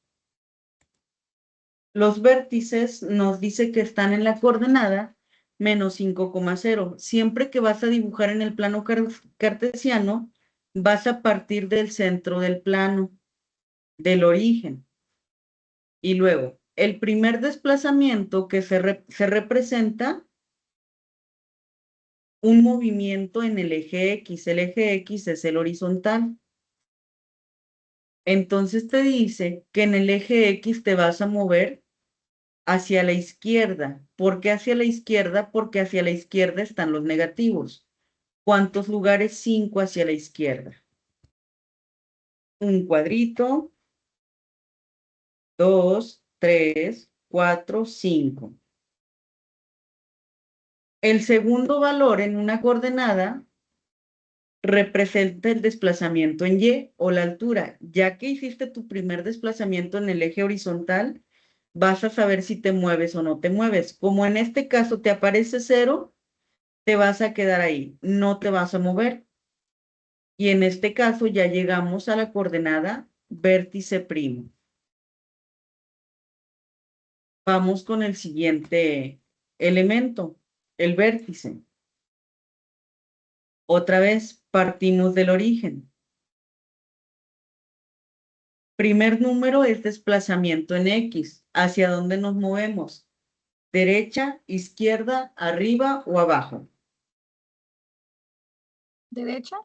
Los vértices nos dice que están en la coordenada menos 5,0. Siempre que vas a dibujar en el plano cartesiano, vas a partir del centro del plano, del origen. Y luego, el primer desplazamiento que se representa un movimiento en el eje X. El eje X es el horizontal. Entonces te dice que en el eje X te vas a mover hacia la izquierda. ¿Por qué hacia la izquierda? Porque hacia la izquierda están los negativos. ¿Cuántos lugares? 5 hacia la izquierda. Un cuadrito, 2, 3, 4, 5. El segundo valor en una coordenada representa el desplazamiento en Y o la altura. Ya que hiciste tu primer desplazamiento en el eje horizontal, vas a saber si te mueves o no te mueves. Como en este caso te aparece 0, te vas a quedar ahí, no te vas a mover. Y en este caso ya llegamos a la coordenada vértice primo. Vamos con el siguiente elemento, el vértice. Otra vez, partimos del origen. Primer número es desplazamiento en X. ¿Hacia dónde nos movemos? ¿Derecha, izquierda, arriba o abajo? Derecha.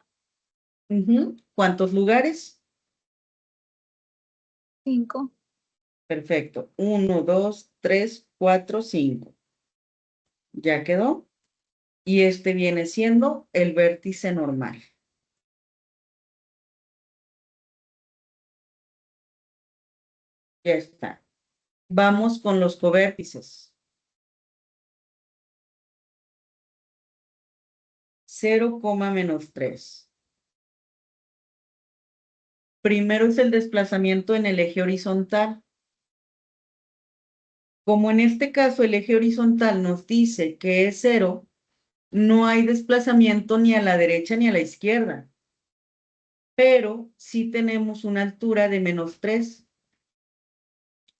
¿Cuántos lugares? 5. Perfecto. 1, 2, 3, 4, 5. ¿Ya quedó? Y este viene siendo el vértice normal. Ya está. Vamos con los covértices. 0, menos 3. Primero es el desplazamiento en el eje horizontal. Como en este caso el eje horizontal nos dice que es 0, no hay desplazamiento ni a la derecha ni a la izquierda. Pero sí tenemos una altura de menos 3.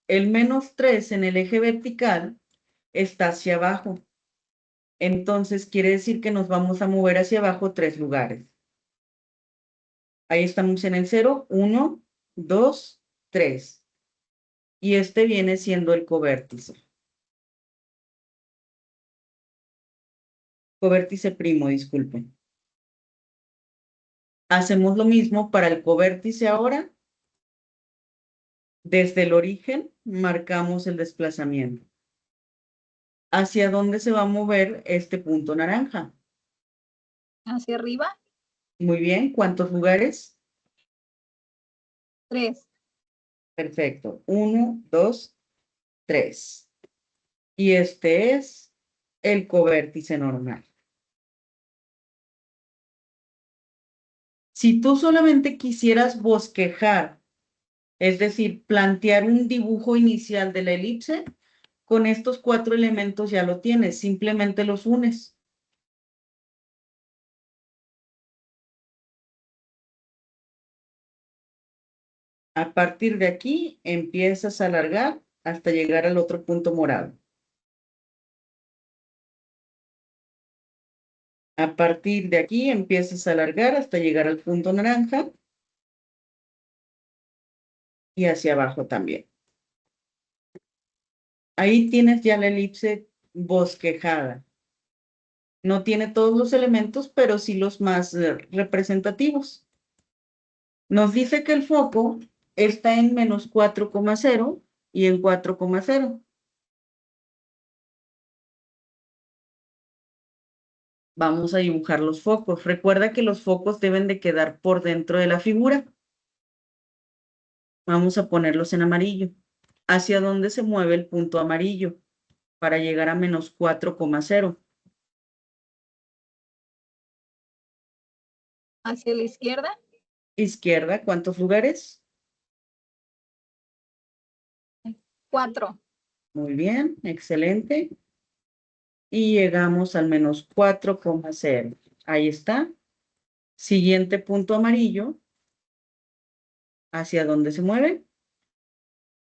El menos 3 en el eje vertical está hacia abajo. Entonces quiere decir que nos vamos a mover hacia abajo 3 lugares. Ahí estamos en el 0, 1, 2, 3. Y este viene siendo el covértice. Covértice primo, disculpen. Hacemos lo mismo para el covértice ahora. Desde el origen marcamos el desplazamiento. ¿Hacia dónde se va a mover este punto naranja? Hacia arriba. Muy bien. ¿Cuántos lugares? 3. Perfecto. 1, 2, 3. Y este es el covértice normal. Si tú solamente quisieras bosquejar, es decir, plantear un dibujo inicial de la elipse, con estos 4 elementos ya lo tienes, simplemente los unes. A partir de aquí empiezas a alargar hasta llegar al otro punto morado. A partir de aquí empiezas a alargar hasta llegar al punto naranja y hacia abajo también. Ahí tienes ya la elipse bosquejada. No tiene todos los elementos, pero sí los más representativos. Nos dice que el foco está en menos 4,0 y en 4,0. Vamos a dibujar los focos. Recuerda que los focos deben de quedar por dentro de la figura. Vamos a ponerlos en amarillo. ¿Hacia dónde se mueve el punto amarillo para llegar a menos 4,0? Hacia la izquierda. Izquierda, ¿cuántos lugares? 4. Muy bien, excelente. Y llegamos al menos 4,0. Ahí está. Siguiente punto amarillo. ¿Hacia dónde se mueve?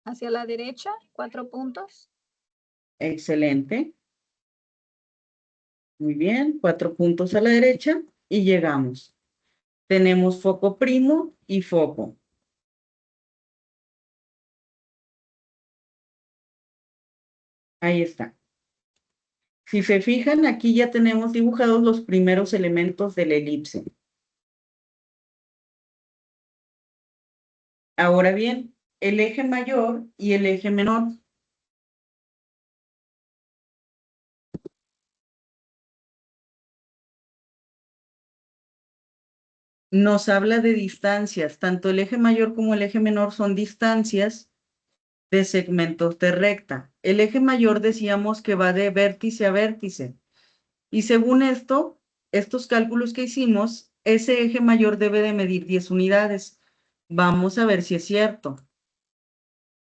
Hacia la derecha. 4 puntos. Excelente. Muy bien, 4 puntos a la derecha y llegamos. Tenemos foco primo y foco. Ahí está. Si se fijan, aquí ya tenemos dibujados los primeros elementos de la elipse. Ahora bien, el eje mayor y el eje menor. Nos habla de distancias. Tanto el eje mayor como el eje menor son distancias de segmentos de recta. El eje mayor decíamos que va de vértice a vértice. Y según esto, estos cálculos que hicimos, ese eje mayor debe de medir 10 unidades. Vamos a ver si es cierto.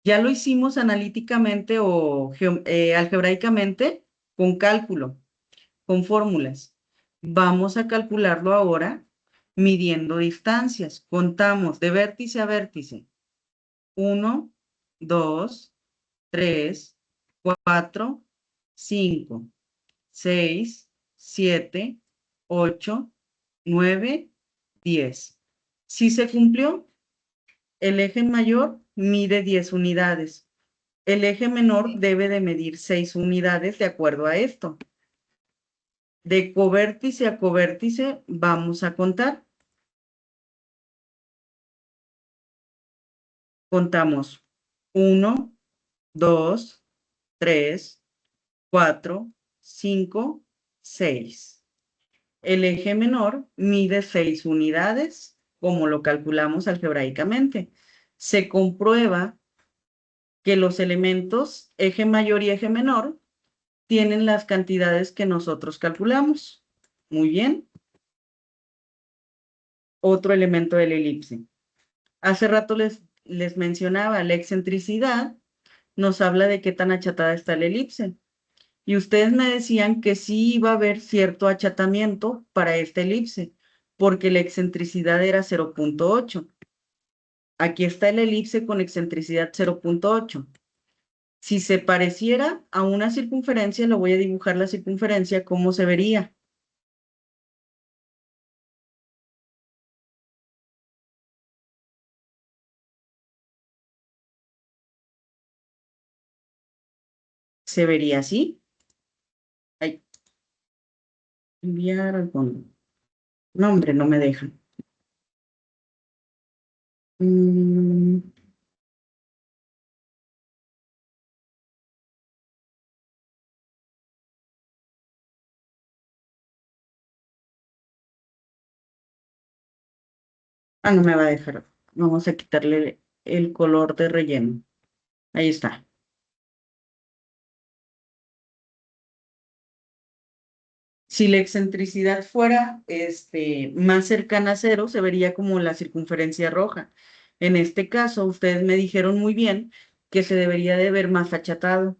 Ya lo hicimos analíticamente o algebraicamente con cálculo, con fórmulas. Vamos a calcularlo ahora midiendo distancias. Contamos de vértice a vértice. 1, 2, 3, 4, 5, 6, 7, 8, 9, 10. Si se cumplió, el eje mayor mide 10 unidades. El eje menor debe de medir 6 unidades de acuerdo a esto. De covértice a covértice vamos a contar. Contamos 1, 2, 3, 4, 5, 6. El eje menor mide 6 unidades, como lo calculamos algebraicamente. Se comprueba que los elementos eje mayor y eje menor tienen las cantidades que nosotros calculamos. Muy bien. Otro elemento de la elipse. Hace rato les mencionaba la excentricidad, nos habla de qué tan achatada está la elipse. Y ustedes me decían que sí iba a haber cierto achatamiento para esta elipse, porque la excentricidad era 0.8. Aquí está la elipse con excentricidad 0.8. Si se pareciera a una circunferencia, lo voy a dibujar la circunferencia, ¿cómo se vería? Se vería así. Ay, enviar al fondo. No, hombre, no me dejan. Mm, no me va a dejar. Vamos a quitarle el color de relleno. Ahí está. Si la excentricidad fuera más cercana a cero, se vería como la circunferencia roja. En este caso, ustedes me dijeron muy bien que se debería de ver más achatado.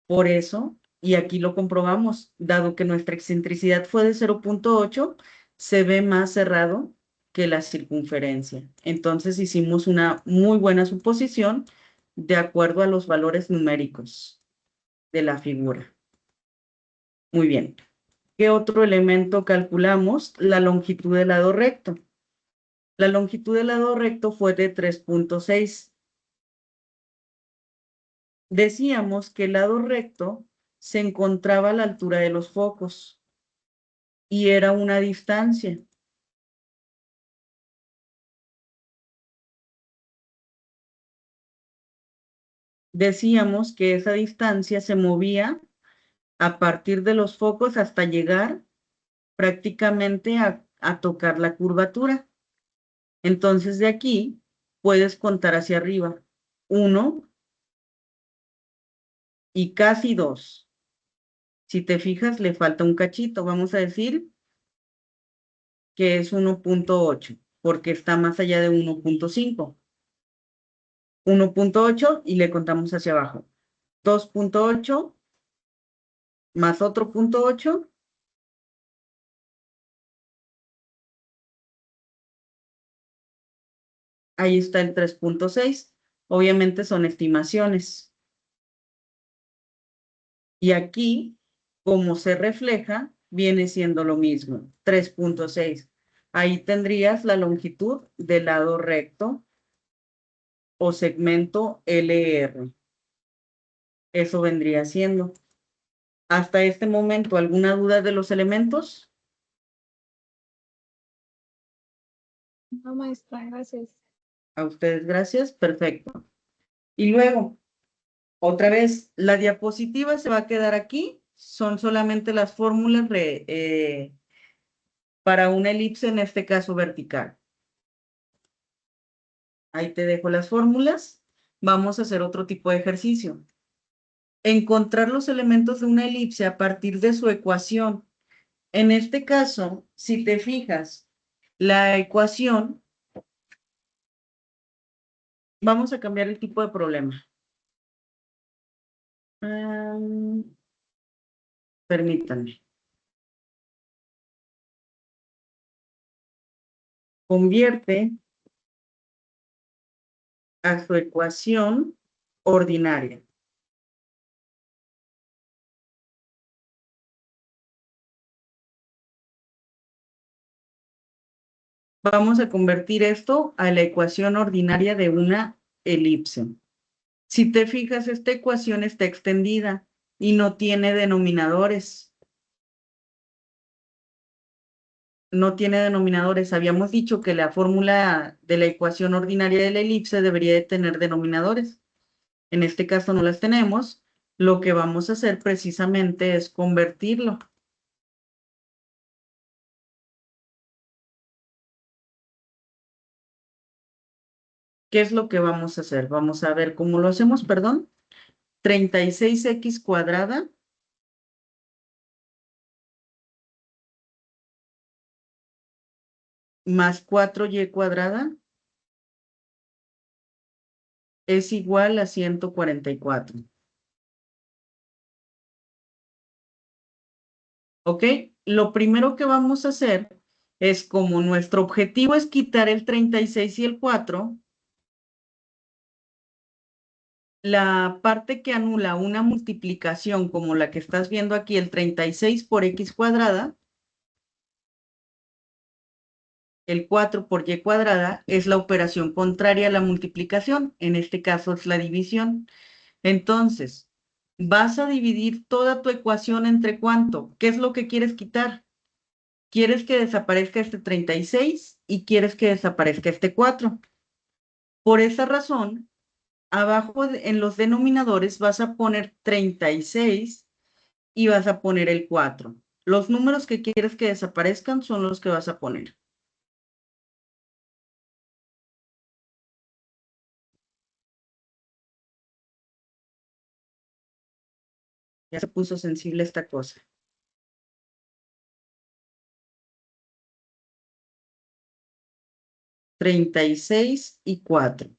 Por eso, y aquí lo comprobamos, dado que nuestra excentricidad fue de 0.8, se ve más cerrado que la circunferencia. Entonces hicimos una muy buena suposición de acuerdo a los valores numéricos de la figura. Muy bien. ¿Qué otro elemento calculamos? La longitud del lado recto. La longitud del lado recto fue de 3.6. Decíamos que el lado recto se encontraba a la altura de los focos y era una distancia. Decíamos que esa distancia se movía a partir de los focos hasta llegar prácticamente a tocar la curvatura. Entonces de aquí puedes contar hacia arriba. 1 y casi 2. Si te fijas, le falta un cachito. Vamos a decir que es 1.8, porque está más allá de 1.5. 1.8 y le contamos hacia abajo. 2.8 más otro 0.8. Ahí está el 3.6. Obviamente son estimaciones. Y aquí, como se refleja, viene siendo lo mismo, 3.6. Ahí tendrías la longitud del lado recto o segmento LR. Eso vendría siendo. Hasta este momento, ¿alguna duda de los elementos? No, maestra, gracias. A ustedes, gracias. Perfecto. Y luego, otra vez, la diapositiva se va a quedar aquí. Son solamente las fórmulas para una elipse, en este caso vertical. Ahí te dejo las fórmulas. Vamos a hacer otro tipo de ejercicio. Encontrar los elementos de una elipse a partir de su ecuación. En este caso, si te fijas, la ecuación, vamos a cambiar el tipo de problema. Permítanme. Convierte a su ecuación ordinaria. Vamos a convertir esto a la ecuación ordinaria de una elipse. Si te fijas, esta ecuación está extendida y no tiene denominadores. No tiene denominadores. Habíamos dicho que la fórmula de la ecuación ordinaria de la elipse debería de tener denominadores. En este caso no las tenemos. Lo que vamos a hacer precisamente es convertirlo. ¿Qué es lo que vamos a hacer? Vamos a ver cómo lo hacemos, perdón. 36x cuadrada más 4y cuadrada es igual a 144. ¿Ok? Lo primero que vamos a hacer es, como nuestro objetivo es quitar el 36 y el 4, la parte que anula una multiplicación como la que estás viendo aquí, el 36 por x cuadrada, el 4 por y cuadrada, es la operación contraria a la multiplicación. En este caso es la división. Entonces, vas a dividir toda tu ecuación entre ¿cuánto? ¿Qué es lo que quieres quitar? ¿Quieres que desaparezca este 36 y quieres que desaparezca este 4? Por esa razón, abajo en los denominadores vas a poner 36 y vas a poner el 4. Los números que quieres que desaparezcan son los que vas a poner. Ya se puso sensible esta cosa. 36 y 4.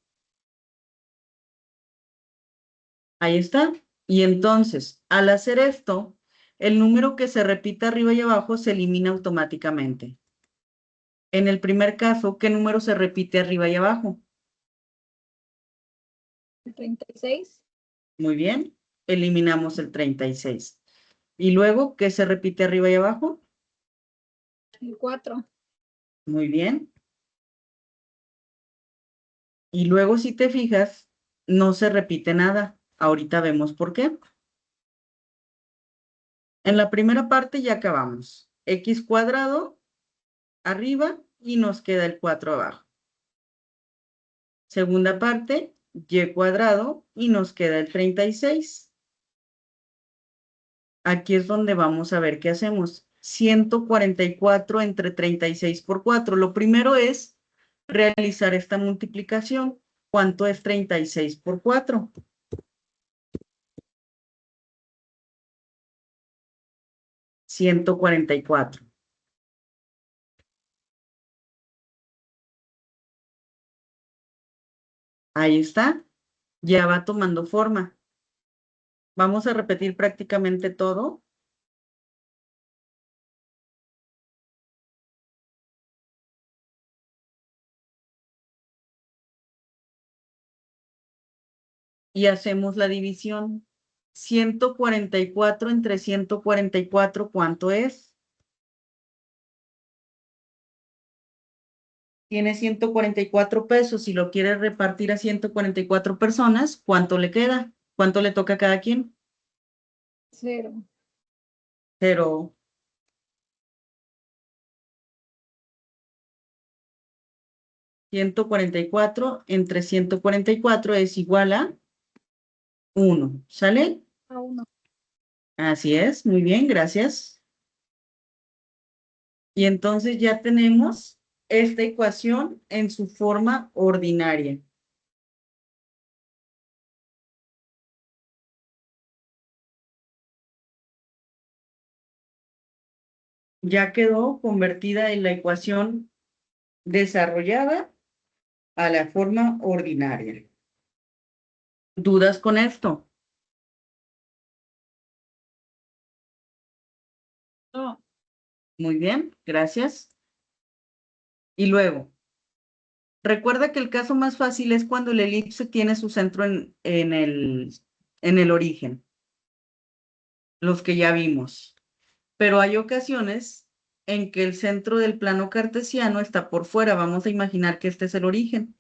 Ahí está. Y entonces, al hacer esto, el número que se repite arriba y abajo se elimina automáticamente. En el primer caso, ¿qué número se repite arriba y abajo? 36. Muy bien, eliminamos el 36. Y luego, ¿qué se repite arriba y abajo? El 4. Muy bien. Y luego, si te fijas, no se repite nada. Ahorita vemos por qué. En la primera parte ya acabamos. X cuadrado arriba y nos queda el 4 abajo. Segunda parte, y cuadrado y nos queda el 36. Aquí es donde vamos a ver qué hacemos. 144 entre 36 por 4. Lo primero es realizar esta multiplicación. ¿Cuánto es 36 por 4? 144. Ahí está. Ya va tomando forma. Vamos a repetir prácticamente todo. Y hacemos la división. 144 entre 144, ¿cuánto es? Tiene 144 pesos. Si lo quieres repartir a 144 personas, ¿cuánto le queda? ¿Cuánto le toca a cada quien? 0. Pero 144 entre 144 es igual a 1. ¿Sale? A 1. Así es. Muy bien, gracias. Y entonces ya tenemos esta ecuación en su forma ordinaria. Ya quedó convertida en la ecuación desarrollada a la forma ordinaria. ¿Dudas con esto? No. Muy bien, gracias. Y luego, recuerda que el caso más fácil es cuando el elipse tiene su centro en el origen, los que ya vimos. Pero hay ocasiones en que el centro del plano cartesiano está por fuera. Vamos a imaginar que este es el origen.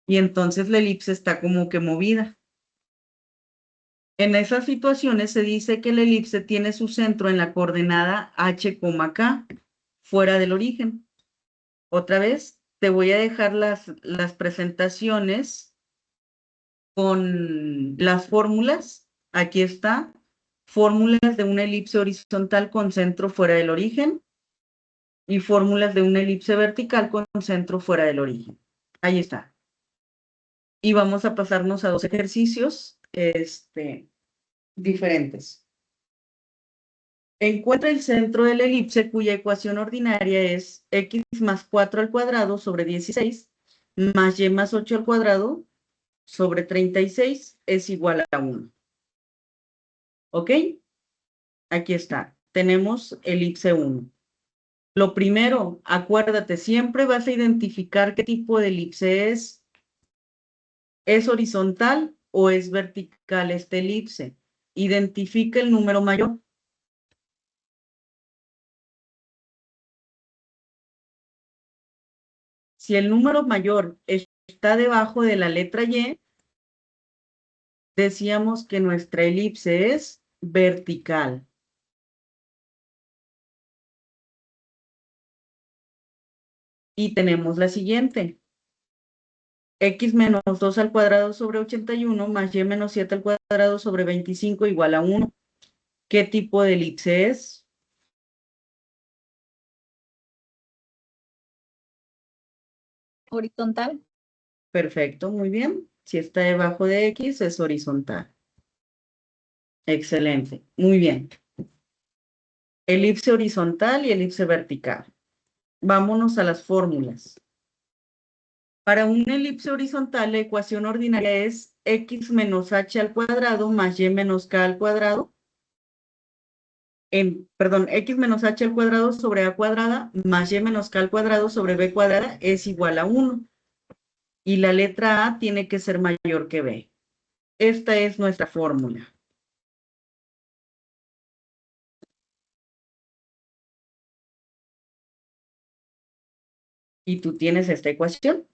Y entonces la elipse está como que movida. En esas situaciones se dice que la elipse tiene su centro en la coordenada h, k, fuera del origen. Otra vez, te voy a dejar las presentaciones con las fórmulas. Aquí está. Fórmulas de una elipse horizontal con centro fuera del origen y fórmulas de una elipse vertical con centro fuera del origen. Ahí está. Y vamos a pasarnos a dos ejercicios diferentes. Encuentra el centro de la elipse cuya ecuación ordinaria es x más 4 al cuadrado sobre 16 más y más 8 al cuadrado sobre 36 es igual a 1. ¿Ok? Aquí está. Tenemos elipse 1. Lo primero, acuérdate, siempre vas a identificar qué tipo de elipse es. ¿Es horizontal o es vertical esta elipse? Identifica el número mayor. Si el número mayor está debajo de la letra Y, decíamos que nuestra elipse es vertical. Y tenemos la siguiente. X menos 2 al cuadrado sobre 81 más Y menos 7 al cuadrado sobre 25 igual a 1. ¿Qué tipo de elipse es? Horizontal. Perfecto, muy bien. Si está debajo de X, es horizontal. Excelente, muy bien. Elipse horizontal y elipse vertical. Vámonos a las fórmulas. Para una elipse horizontal, la ecuación ordinaria es x menos h al cuadrado más y menos k al cuadrado. Perdón, x menos h al cuadrado sobre a cuadrada más y menos k al cuadrado sobre b cuadrada es igual a 1. Y la letra A tiene que ser mayor que B. Esta es nuestra fórmula. Y tú tienes esta ecuación.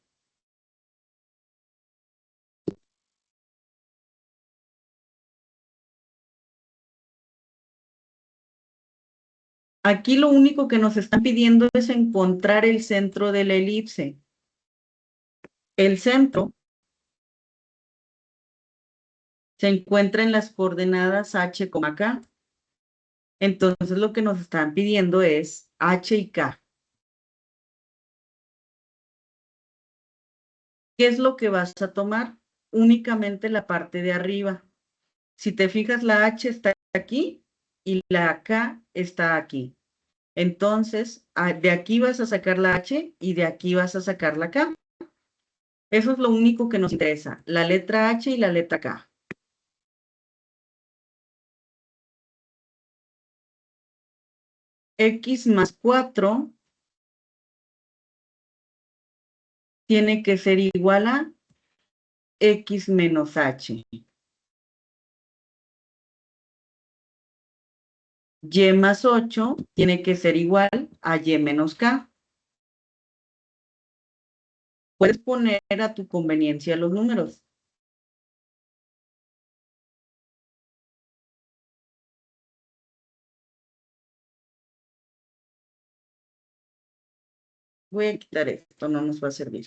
Aquí lo único que nos están pidiendo es encontrar el centro de la elipse. El centro se encuentra en las coordenadas h, k. Entonces lo que nos están pidiendo es h y k. ¿Qué es lo que vas a tomar? Únicamente la parte de arriba. Si te fijas, la h está aquí y la k está aquí. Entonces, de aquí vas a sacar la h y de aquí vas a sacar la k. Eso es lo único que nos interesa, la letra h y la letra k. X más 4 tiene que ser igual a x menos h. Y más 8 tiene que ser igual a y menos k. Puedes poner a tu conveniencia los números. Voy a quitar esto, no nos va a servir.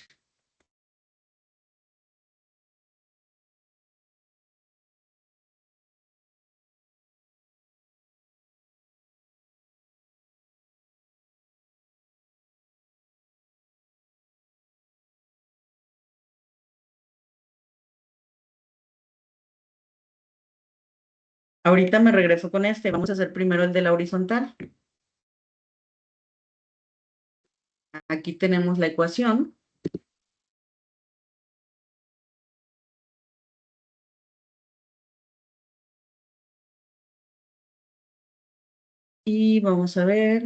Ahorita me regreso con este. Vamos a hacer primero el de la horizontal. Aquí tenemos la ecuación. Y vamos a ver.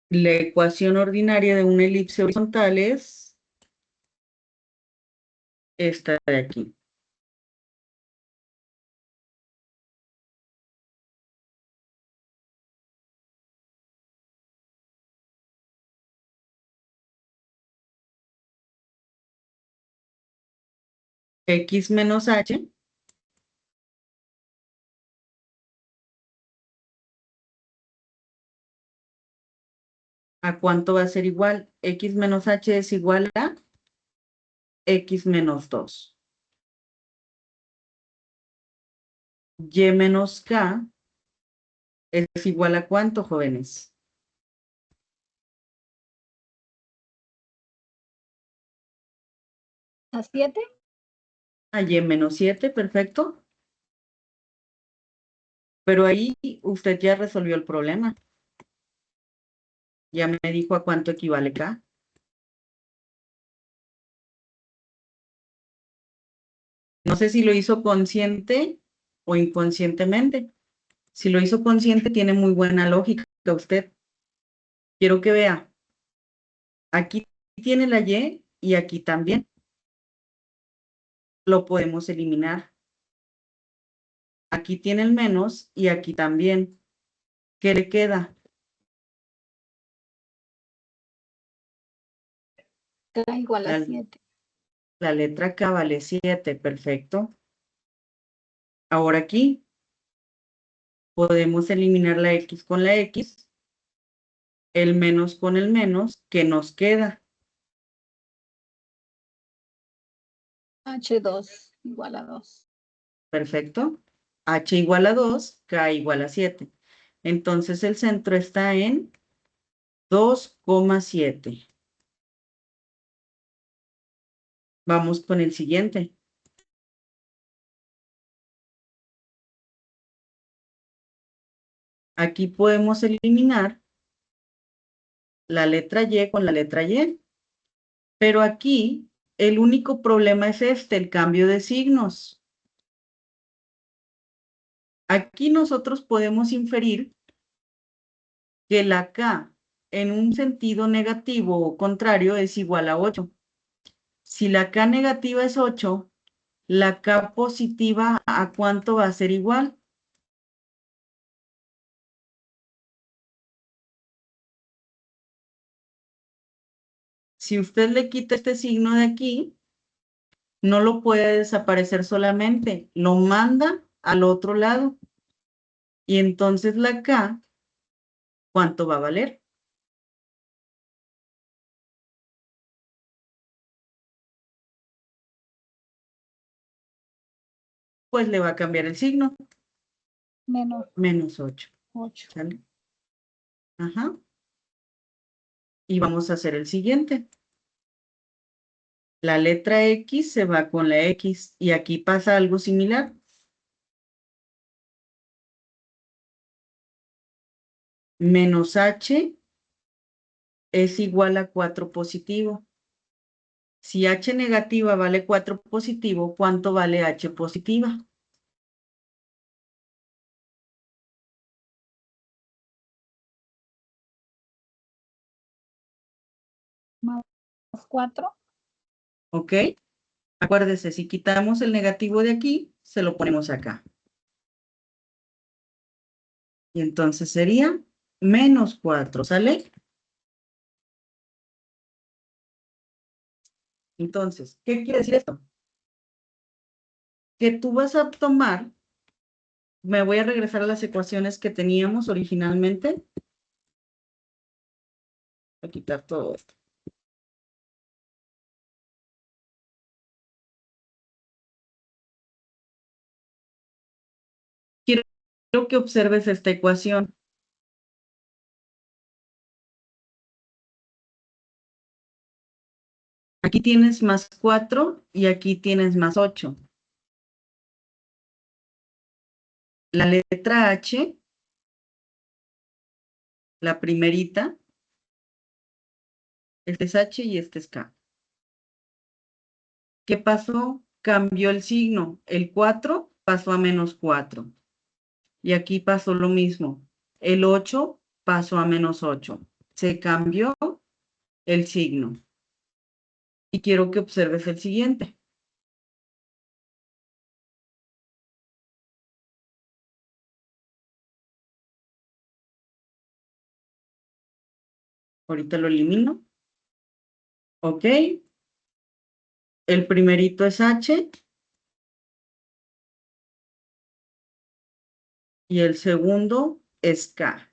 La ecuación ordinaria de una elipse horizontal es esta de aquí. X menos H. ¿A cuánto va a ser igual? X menos H es igual a X menos 2. Y menos K es igual a ¿cuánto, jóvenes? ¿A 7? A Y menos 7, perfecto. Pero ahí usted ya resolvió el problema. Ya me dijo a cuánto equivale K. No sé si lo hizo consciente o inconscientemente. Si lo hizo consciente, tiene muy buena lógica usted. Quiero que vea. Aquí tiene la y aquí también. Lo podemos eliminar. Aquí tiene el menos y aquí también. ¿Qué le queda? K igual a La, 7. la letra K vale 7, perfecto. Ahora aquí podemos eliminar la X con la X, el menos con el menos, ¿qué nos queda? H2 igual a 2. Perfecto. H igual a 2, K igual a 7. Entonces el centro está en 2,7. Vamos con el siguiente. Aquí podemos eliminar la letra Y con la letra Y. Pero aquí el único problema es el cambio de signos. Aquí nosotros podemos inferir que la K en un sentido negativo o contrario es igual a 8. Si la K negativa es 8, la K positiva ¿a cuánto va a ser igual? Si usted le quita este signo de aquí, no lo puede desaparecer solamente, lo manda al otro lado. Y entonces la K, ¿cuánto va a valer? Pues le va a cambiar el signo, menos 8. 8. ¿Sale? Ajá. Y vamos a hacer el siguiente. La letra X se va con la X y aquí pasa algo similar. Menos H es igual a 4 positivo. Si H negativa vale 4 positivo, ¿cuánto vale H positiva? Más 4. ¿Ok? Acuérdese, si quitamos el negativo de aquí, se lo ponemos acá. Y entonces sería menos 4, ¿sale? Entonces, ¿qué quiere decir esto? Que tú vas a tomar, me voy a regresar a las ecuaciones que teníamos originalmente. Voy a quitar todo esto. Quiero que observes esta ecuación. Aquí tienes más 4 y aquí tienes más 8. La letra H, la primerita, este es H y este es K. ¿Qué pasó? Cambió el signo. El 4 pasó a menos 4. Y aquí pasó lo mismo. El 8 pasó a menos 8. Se cambió el signo. Y quiero que observes el siguiente. Ahorita lo elimino. Ok. El primerito es H. Y el segundo es K.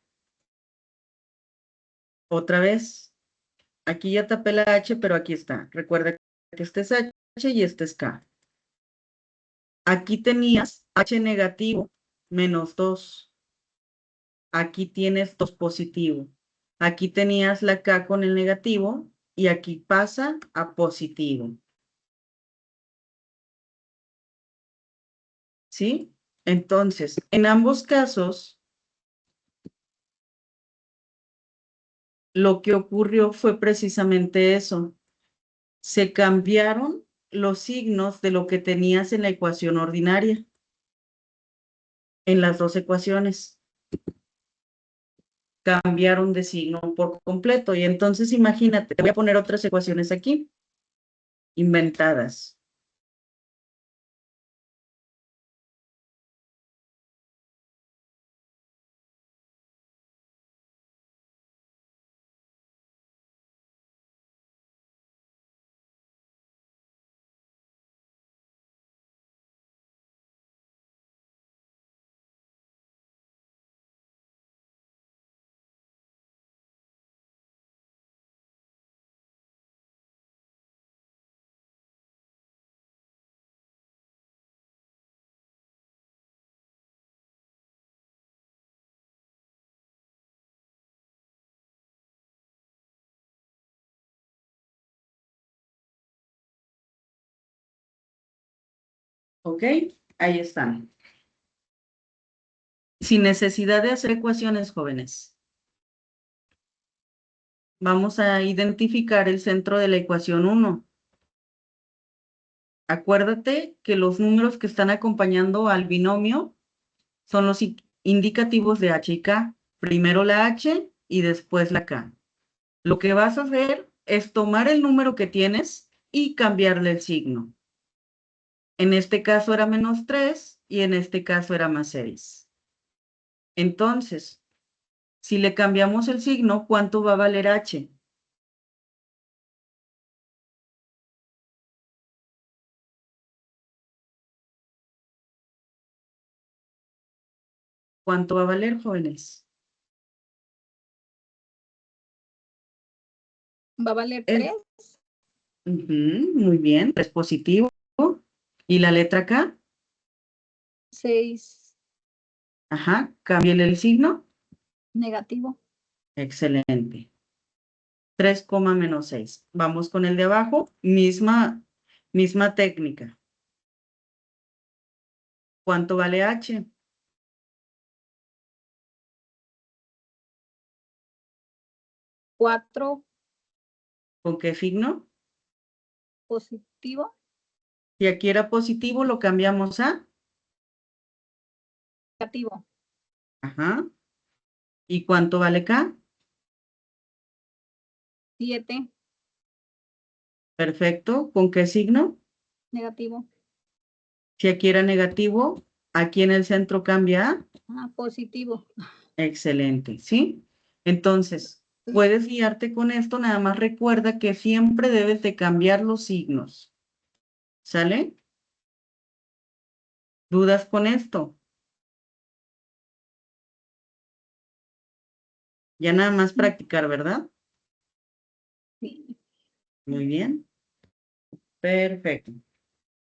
Otra vez. Aquí ya tapé la H, pero aquí está. Recuerda que este es H y este es K. Aquí tenías H negativo menos 2. Aquí tienes 2 positivo. Aquí tenías la K con el negativo y aquí pasa a positivo. ¿Sí? Entonces, en ambos casos, lo que ocurrió fue precisamente eso. Se cambiaron los signos de lo que tenías en la ecuación ordinaria, en las dos ecuaciones. Cambiaron de signo por completo. Y entonces imagínate, voy a poner otras ecuaciones aquí, inventadas. ¿Ok? Ahí están. Sin necesidad de hacer ecuaciones, jóvenes. Vamos a identificar el centro de la ecuación 1. Acuérdate que los números que están acompañando al binomio son los indicativos de H y K. Primero la H y después la K. Lo que vas a hacer es tomar el número que tienes y cambiarle el signo. En este caso era menos 3 y en este caso era más 6. Entonces, si le cambiamos el signo, ¿cuánto va a valer H? ¿Cuánto va a valer, jóvenes? Va a valer Es, 3, muy bien, es positivo. ¿Y la letra K? 6 Ajá, cámbiale el signo. negativo, Excelente. 3, menos 6. Vamos con el de abajo. Misma técnica. ¿Cuánto vale H? 4 ¿Con qué signo? positivo, Si aquí era positivo, lo cambiamos a. negativo, Ajá. ¿Y cuánto vale K? 7 Perfecto. ¿Con qué signo? negativo, Si aquí era negativo, aquí en el centro cambia a. positivo. Excelente, ¿sí? Entonces, puedes guiarte con esto, nada más recuerda que siempre debes de cambiar los signos. ¿Sale? ¿Dudas con esto? Ya nada más practicar, ¿verdad? Sí. Muy bien. Perfecto.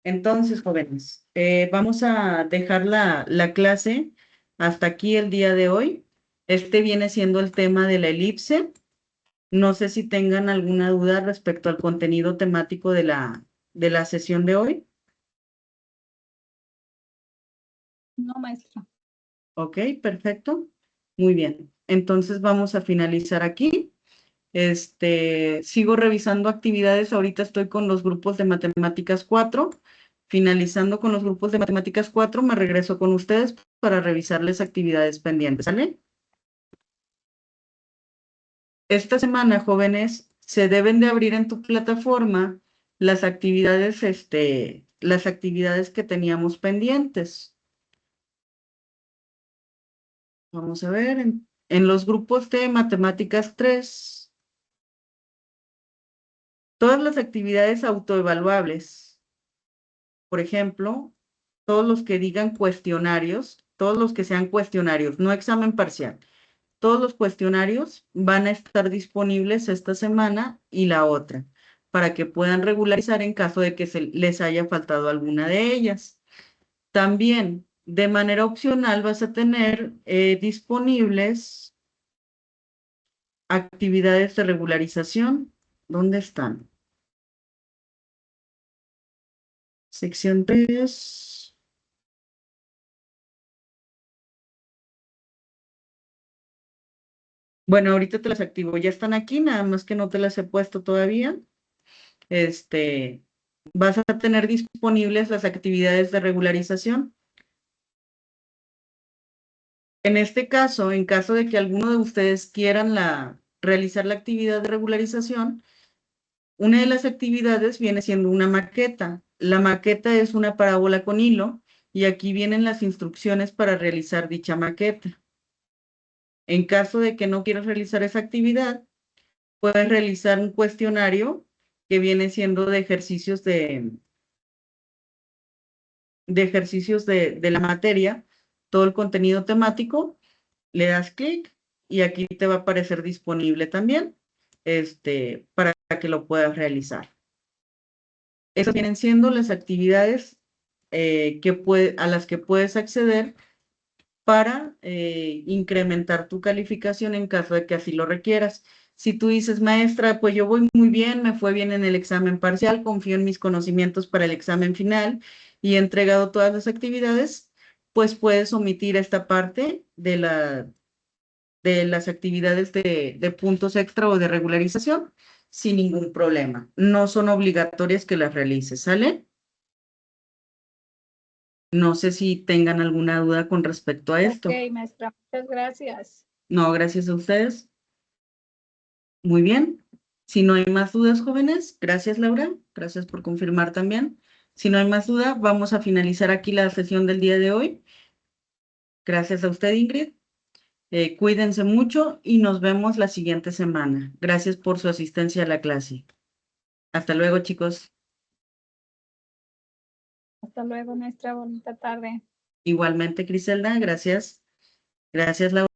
Entonces, jóvenes, vamos a dejar la clase hasta aquí el día de hoy. Este viene siendo el tema de la elipse. No sé si tengan alguna duda respecto al contenido temático de la sesión de hoy. No, maestra. Ok, perfecto. Muy bien. Entonces vamos a finalizar aquí. Sigo revisando actividades. Ahorita estoy con los grupos de matemáticas 4. Finalizando con los grupos de matemáticas 4, me regreso con ustedes para revisarles actividades pendientes. ¿Sale? Esta semana, jóvenes, se deben de abrir en tu plataforma las actividades que teníamos pendientes. Vamos a ver, en los grupos de matemáticas 3. Todas las actividades autoevaluables, por ejemplo, todos los que digan cuestionarios, todos los que sean cuestionarios, no examen parcial, todos los cuestionarios van a estar disponibles esta semana y la otra, para que puedan regularizar en caso de que les haya faltado alguna de ellas. También, de manera opcional, vas a tener disponibles actividades de regularización. ¿Dónde están? Sección 3. Bueno, ahorita te las activo. Ya están aquí, nada más que no te las he puesto todavía. Vas a tener disponibles las actividades de regularización. En este caso, en caso de que alguno de ustedes quieran realizar la actividad de regularización, una de las actividades viene siendo una maqueta. La maqueta es una parábola con hilo y aquí vienen las instrucciones para realizar dicha maqueta. En caso de que no quieras realizar esa actividad, puedes realizar un cuestionario que viene siendo de ejercicios de la materia, todo el contenido temático, le das clic y aquí te va a aparecer disponible también para que lo puedas realizar. Esas vienen siendo las actividades a las que puedes acceder para incrementar tu calificación en caso de que así lo requieras. Si tú dices, maestra, pues yo voy muy bien, me fue bien en el examen parcial, confío en mis conocimientos para el examen final y he entregado todas las actividades, pues puedes omitir esta parte de las actividades de puntos extra o de regularización sin ningún problema. No son obligatorias que las realices, ¿sale? No sé si tengan alguna duda con respecto a esto. Ok, maestra, muchas gracias. No, gracias a ustedes. Muy bien. Si no hay más dudas, jóvenes, gracias, Laura. Gracias por confirmar también. Si no hay más duda, vamos a finalizar aquí la sesión del día de hoy. Gracias a usted, Ingrid. Cuídense mucho y nos vemos la siguiente semana. Gracias por su asistencia a la clase. Hasta luego, chicos. Hasta luego, maestra. Bonita tarde. Igualmente, Griselda, gracias. Gracias, Laura.